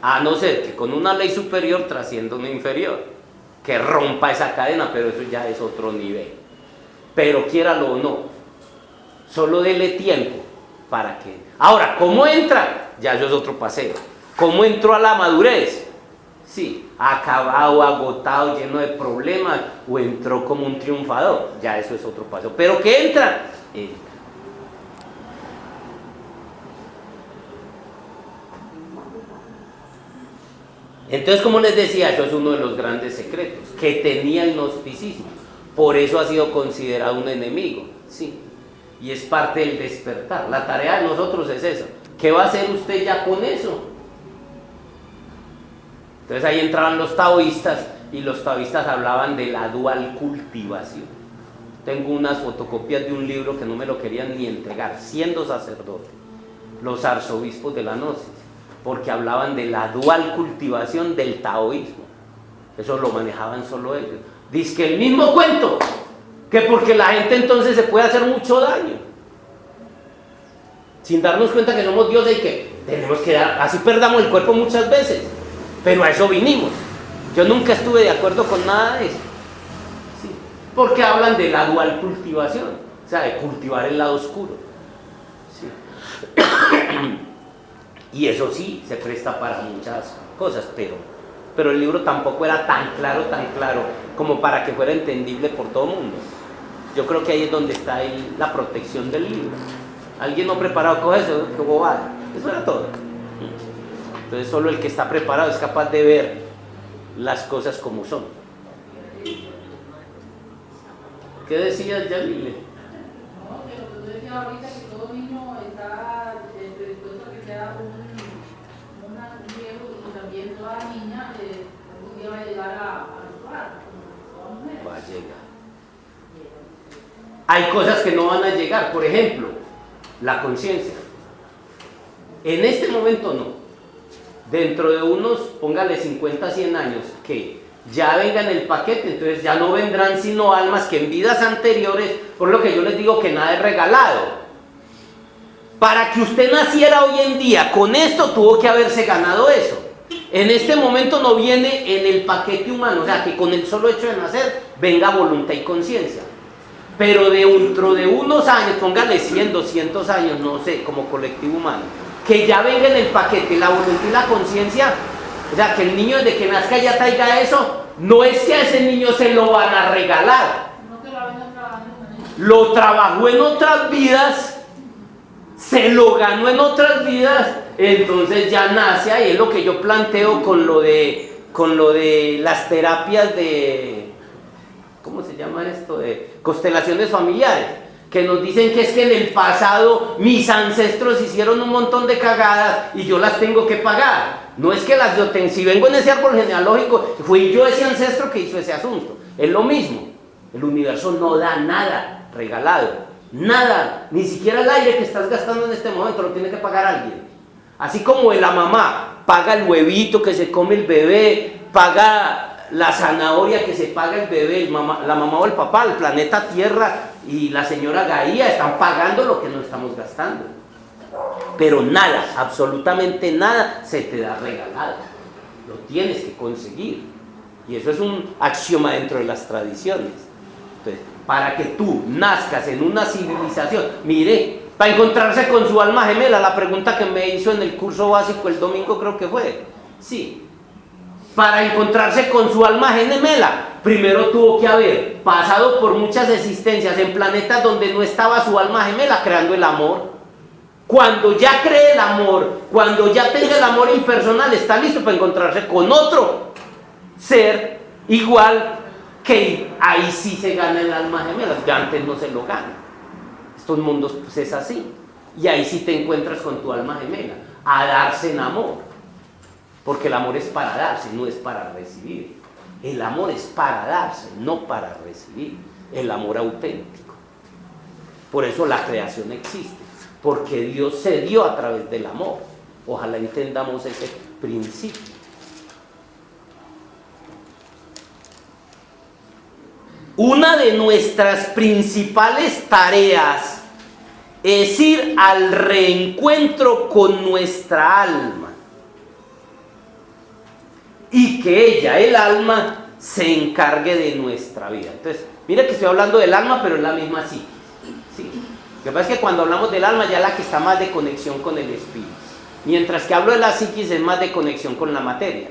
A no ser que con una ley superior trascienda una inferior, que rompa esa cadena, pero eso ya es otro nivel. Pero quiéralo o no, solo dele tiempo para que... Ahora, ¿cómo entra? Ya eso es otro paseo. ¿Cómo entró a la madurez? Sí, acabado, agotado, lleno de problemas, o entró como un triunfador, ya eso es otro paseo. Pero ¿qué entra? Entonces, como les decía, eso es uno de los grandes secretos que tenía el gnosticismo. Por eso ha sido considerado un enemigo, sí. Y es parte del despertar. La tarea de nosotros es esa. ¿Qué va a hacer usted ya con eso? Entonces ahí entraban los taoístas, y los taoístas hablaban de la dual cultivación. Tengo unas fotocopias de un libro que no me lo querían ni entregar, siendo sacerdote, los arzobispos de la Gnosis, porque hablaban de la dual cultivación del taoísmo. Eso lo manejaban solo ellos. Dice que el mismo cuento, que porque la gente entonces se puede hacer mucho daño, sin darnos cuenta que somos dioses y que tenemos que dar, así perdamos el cuerpo muchas veces, pero a eso vinimos. Yo nunca estuve de acuerdo con nada de eso, ¿sí? Porque hablan de la dual cultivación, o sea, de cultivar el lado oscuro, ¿sí? Y eso sí se presta para muchas cosas, pero el libro tampoco era tan claro como para que fuera entendible por todo el mundo. Yo creo que ahí es donde está la protección del libro. Alguien no preparado con eso, qué bobada. Eso era todo. Entonces solo el que está preparado es capaz de ver las cosas como son. ¿Qué decías, Yamile? No, que lo que tú decías ahorita, que todo niño está predispuesto a que sea un viejo, y también toda niña algún día va a llegar a actuar, como toda mujer. Va a llegar. Hay cosas que no van a llegar, por ejemplo, la conciencia. En este momento no. Dentro de unos, póngale 50, 100 años, que ya venga en el paquete, entonces ya no vendrán sino almas que en vidas anteriores, por lo que yo les digo que nada es regalado. Para que usted naciera hoy en día, con esto tuvo que haberse ganado eso. En este momento no viene en el paquete humano, o sea que con el solo hecho de nacer venga voluntad y conciencia. pero dentro de unos años, póngale 100, 200 años, no sé, como colectivo humano, que ya venga en el paquete la voluntad y la conciencia, o sea, que el niño desde que nazca ya traiga eso, no es que a ese niño se lo van a regalar, No que la vengan trabajando con ellos. lo trabajó en otras vidas, se lo ganó en otras vidas, entonces ya nace ahí. Es lo que yo planteo con lo de las terapias de, ¿cómo se llama esto? De constelaciones familiares, que nos dicen que es que en el pasado mis ancestros hicieron un montón de cagadas y yo las tengo que pagar. No es que las yo tenga, si vengo en ese árbol genealógico, fui yo ese ancestro que hizo ese asunto. Es lo mismo, el universo no da nada regalado, nada, ni siquiera el aire que estás gastando en este momento lo tiene que pagar alguien. Así como la mamá paga el huevito que se come el bebé, paga la zanahoria que se paga el bebé, la mamá o el papá, el planeta Tierra y la señora Gaía están pagando lo que no estamos gastando. Pero nada, absolutamente nada se te da regalado, lo tienes que conseguir. Y eso es un axioma dentro de las tradiciones. Entonces, para que tú nazcas en una civilización, mire, para encontrarse con su alma gemela, la pregunta que me hizo en el curso básico el domingo creo que fue, sí, para encontrarse con su alma gemela, primero tuvo que haber pasado por muchas existencias en planetas donde no estaba su alma gemela creando el amor. Cuando ya cree el amor, cuando ya tenga el amor impersonal, está listo para encontrarse con otro ser igual, que ahí sí se gana el alma gemela, ya antes no se lo gana. Estos mundos pues es así, y ahí sí te encuentras con tu alma gemela, a darse en amor, porque el amor es para darse, no es para recibir. El amor es para darse, no para recibir, el amor auténtico. Por eso la creación existe, porque Dios se dio a través del amor. Ojalá entendamos ese principio. Una de nuestras principales tareas es ir al reencuentro con nuestra alma y que ella, el alma, se encargue de nuestra vida. Entonces, mira que estoy hablando del alma, pero es la misma psiquis. ¿Sí? Lo que pasa es que cuando hablamos del alma ya es la que está más de conexión con el espíritu, mientras que hablo de la psiquis es más de conexión con la materia.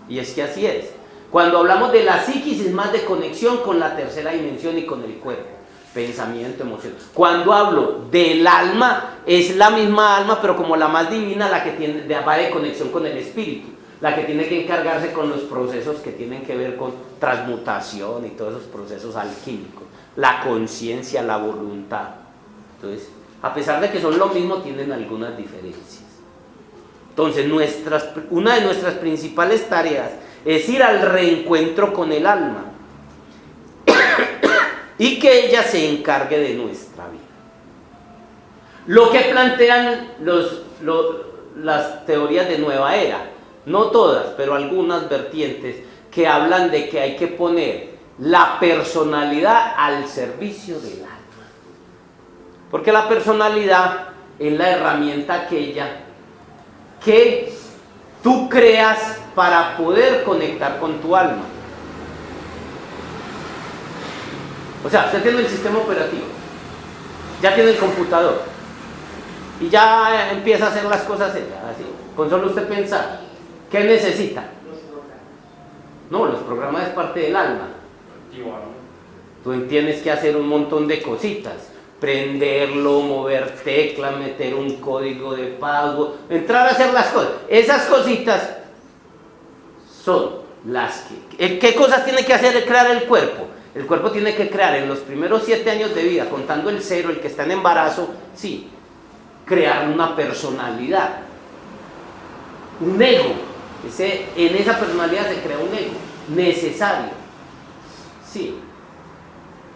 Y es que así es. Cuando hablamos de la psiquis es más de conexión con la tercera dimensión y con el cuerpo, pensamiento, emoción. Cuando hablo del alma, es la misma alma, pero como la más divina, la que va de conexión con el espíritu, la que tiene que encargarse con los procesos que tienen que ver con transmutación y todos esos procesos alquímicos, la conciencia, la voluntad. Entonces, a pesar de que son lo mismo, tienen algunas diferencias. Entonces, una de nuestras principales tareas es ir al reencuentro con el alma y que ella se encargue de nuestra vida. Lo que plantean las teorías de nueva era, no todas, pero algunas vertientes, que hablan de que hay que poner la personalidad al servicio del alma. Porque la personalidad es la herramienta aquella que tú creas para poder conectar con tu alma. O sea, usted tiene el sistema operativo, ya tiene el computador y ya empieza a hacer las cosas así, con solo usted pensar. ¿Qué necesita? No, los programas es parte del alma. Tú tienes que hacer un montón de cositas, prenderlo, mover teclas, meter un código de pago, entrar a hacer las cosas. Esas cositas son las que... ¿Qué cosas tiene que hacer crear el cuerpo? El cuerpo tiene que crear en los primeros 7 años de vida, contando el 0, el que está en embarazo, sí, crear una personalidad, un ego. En esa personalidad se crea un ego necesario, sí.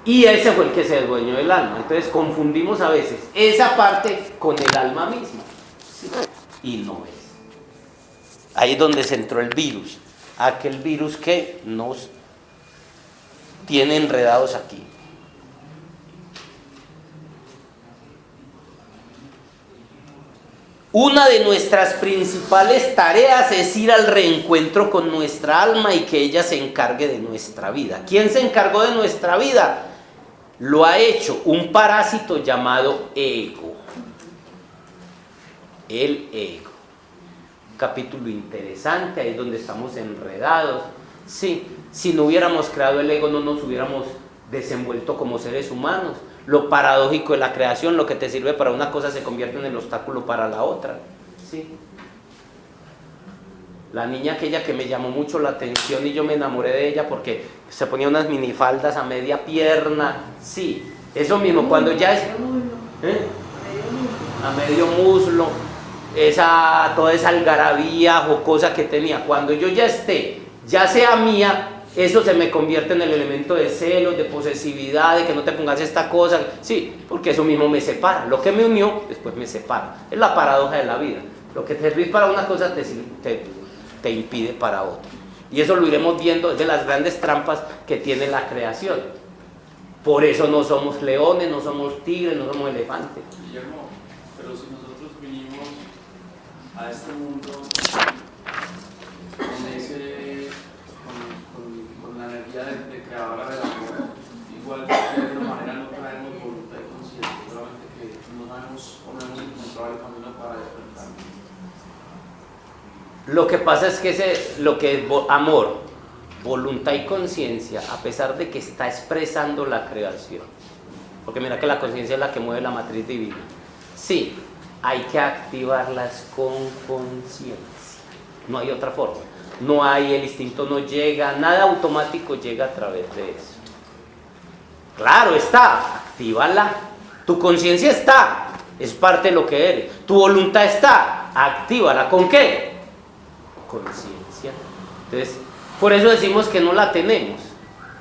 Y ese fue el que se dueñó del alma. Entonces confundimos a veces esa parte con el alma misma, ¿sí? Y no es. Ahí es donde se entró el virus, aquel virus que nos tiene enredados aquí. Una de nuestras principales tareas es ir al reencuentro con nuestra alma y que ella se encargue de nuestra vida. ¿Quién se encargó de nuestra vida? lo ha hecho un parásito llamado ego. El ego. Un capítulo interesante, ahí es donde estamos enredados. Sí, si no hubiéramos creado el ego, no nos hubiéramos desenvuelto como seres humanos. Lo paradójico de la creación, lo que te sirve para una cosa se convierte en el obstáculo para la otra. Sí. La niña aquella que me llamó mucho la atención y yo me enamoré de ella porque se ponía unas minifaldas a media pierna. Sí, eso mismo, cuando ya es... a medio muslo, toda esa algarabía jocosa que tenía. Cuando yo ya esté, ya sea mía, eso se me convierte en el elemento de celos, de posesividad, de que no te pongas esta cosa. Sí, porque eso mismo me separa. Lo que me unió, después me separa. Es la paradoja de la vida. Lo que te sirve para una cosa te impide para otra. Y eso lo iremos viendo, es de las grandes trampas que tiene la creación. Por eso no somos leones, no somos tigres, no somos elefantes. Guillermo, pero si nosotros vinimos a este mundo con la energía de creadora del amor, igual de alguna manera no traemos voluntad y conciencia, solamente que no sabemos o no hemos encontrado el camino para despertar. Lo que pasa es que lo que es amor, voluntad y conciencia, a pesar de que está expresando la creación, porque mira que la conciencia es la que mueve la matriz divina, sí, hay que activarlas con conciencia, no hay otra forma, no hay, el instinto no llega, nada automático llega a través de eso. Claro está, actívala, tu conciencia está, es parte de lo que eres, tu voluntad está, actívala, ¿con qué? Conciencia. Entonces, por eso decimos que no la tenemos,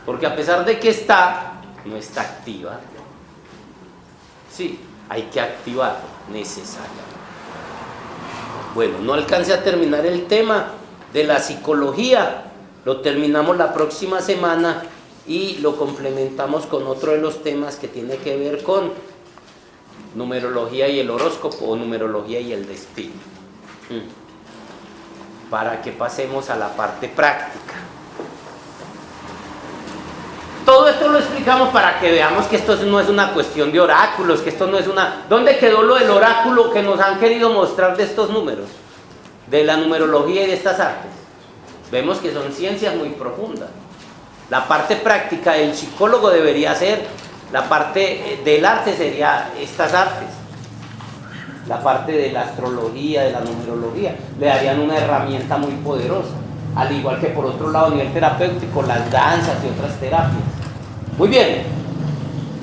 porque a pesar de que está, no está activa. Sí, hay que activarla, necesariamente. Bueno, no alcancé a terminar el tema de la psicología, lo terminamos la próxima semana y lo complementamos con otro de los temas que tiene que ver con numerología y el horóscopo, o numerología y el destino. Para que pasemos a la parte práctica. Todo esto lo explicamos para que veamos que esto no es una cuestión de oráculos, que esto no es una... ¿Dónde quedó lo del oráculo que nos han querido mostrar de estos números? De la numerología y de estas artes. Vemos que son ciencias muy profundas. La parte práctica del psicólogo debería ser, la parte del arte sería estas artes. La parte de la astrología, de la numerología, le darían una herramienta muy poderosa, al igual que por otro lado a nivel terapéutico, las danzas y otras terapias. Muy bien,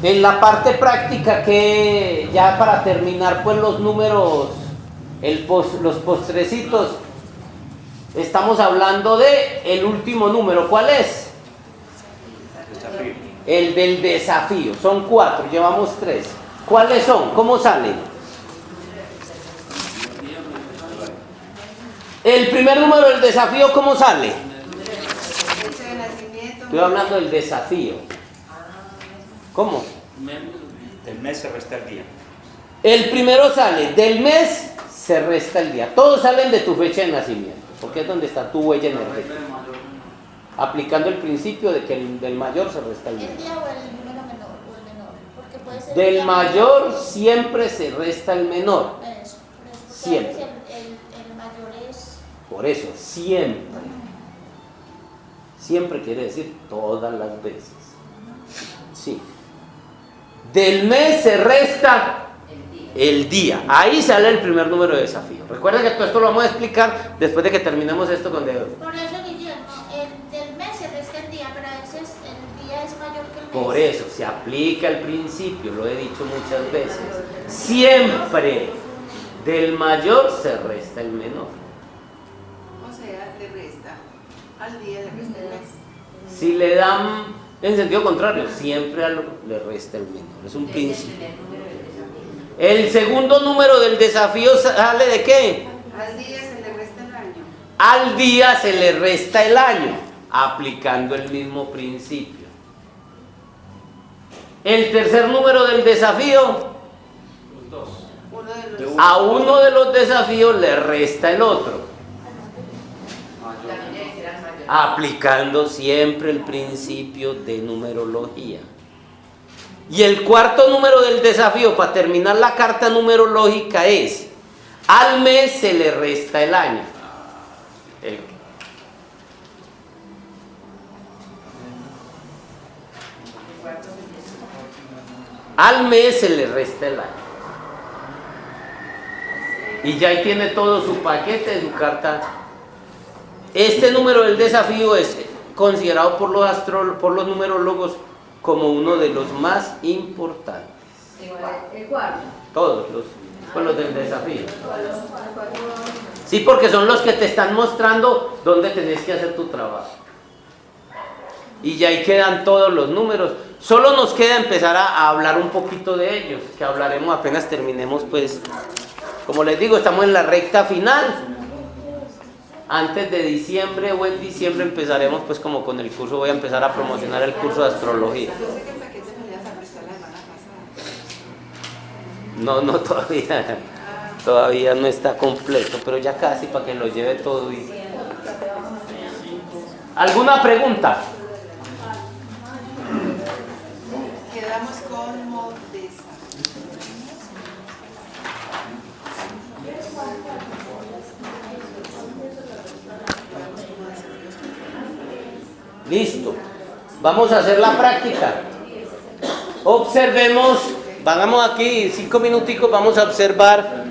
en la parte práctica, que ya para terminar pues los números, los postrecitos, estamos hablando de el último número. ¿Cuál es? Desafío. El del desafío, son 4, llevamos 3. ¿Cuáles son? ¿Cómo salen? El primer número del desafío, ¿cómo sale? Fecha de nacimiento. Estoy hablando del desafío. ¿Cómo? Del mes se resta el día. El primero sale, del mes se resta el día. Todos salen de tu fecha de nacimiento, porque es donde está tu huella energética. Aplicando el principio de que del mayor se resta el día. ¿El día o el número menor o el menor? Porque puede ser Del mayor siempre se resta el menor. Eso, por eso, porque Siempre. a veces el mayor es... Por eso, siempre. Siempre quiere decir todas las veces. Sí. Del mes se resta el día. Ahí sale el primer número de desafío. Recuerden que todo esto lo vamos a explicar después de que terminemos esto con dedo. Por eso, Guillermo, del mes se resta el día, pero a veces el día es mayor que el mes. Por eso se aplica el principio, lo he dicho muchas veces. Siempre del mayor se resta el menor. O sea, le resta al día, le resta el mes. Si le dan en sentido contrario, siempre le resta el menor. Es un principio. El segundo número del desafío sale de qué? Al día se le resta el año. Al día se le resta el año, aplicando el mismo principio. El tercer número del desafío, Uno de los... a uno de los desafíos le resta el otro, aplicando siempre el principio de numerología. Y el cuarto número del desafío, para terminar la carta numerológica, es: al mes se le resta el año. Al mes se le resta el año. Y ya ahí tiene todo su paquete de su carta. Este número del desafío es considerado por los numerólogos como uno de los más importantes. El cuarto. Todos los del desafío. Sí, porque son los que te están mostrando dónde tenés que hacer tu trabajo. Y ya ahí quedan todos los números. Solo nos queda empezar a hablar un poquito de ellos, que hablaremos apenas terminemos, pues, como les digo, estamos en la recta final. Antes de diciembre o en diciembre empezaremos pues como con el curso, voy a empezar a promocionar el curso de astrología. Yo sé que el paquete me lo ibas a prestar la semana pasada. No, todavía no está completo, pero ya casi para que lo lleve todo. ¿Alguna pregunta? Quedamos con Modesa. Listo. Vamos a hacer la práctica. Observemos, vamos aquí 5 minuticos, vamos a observar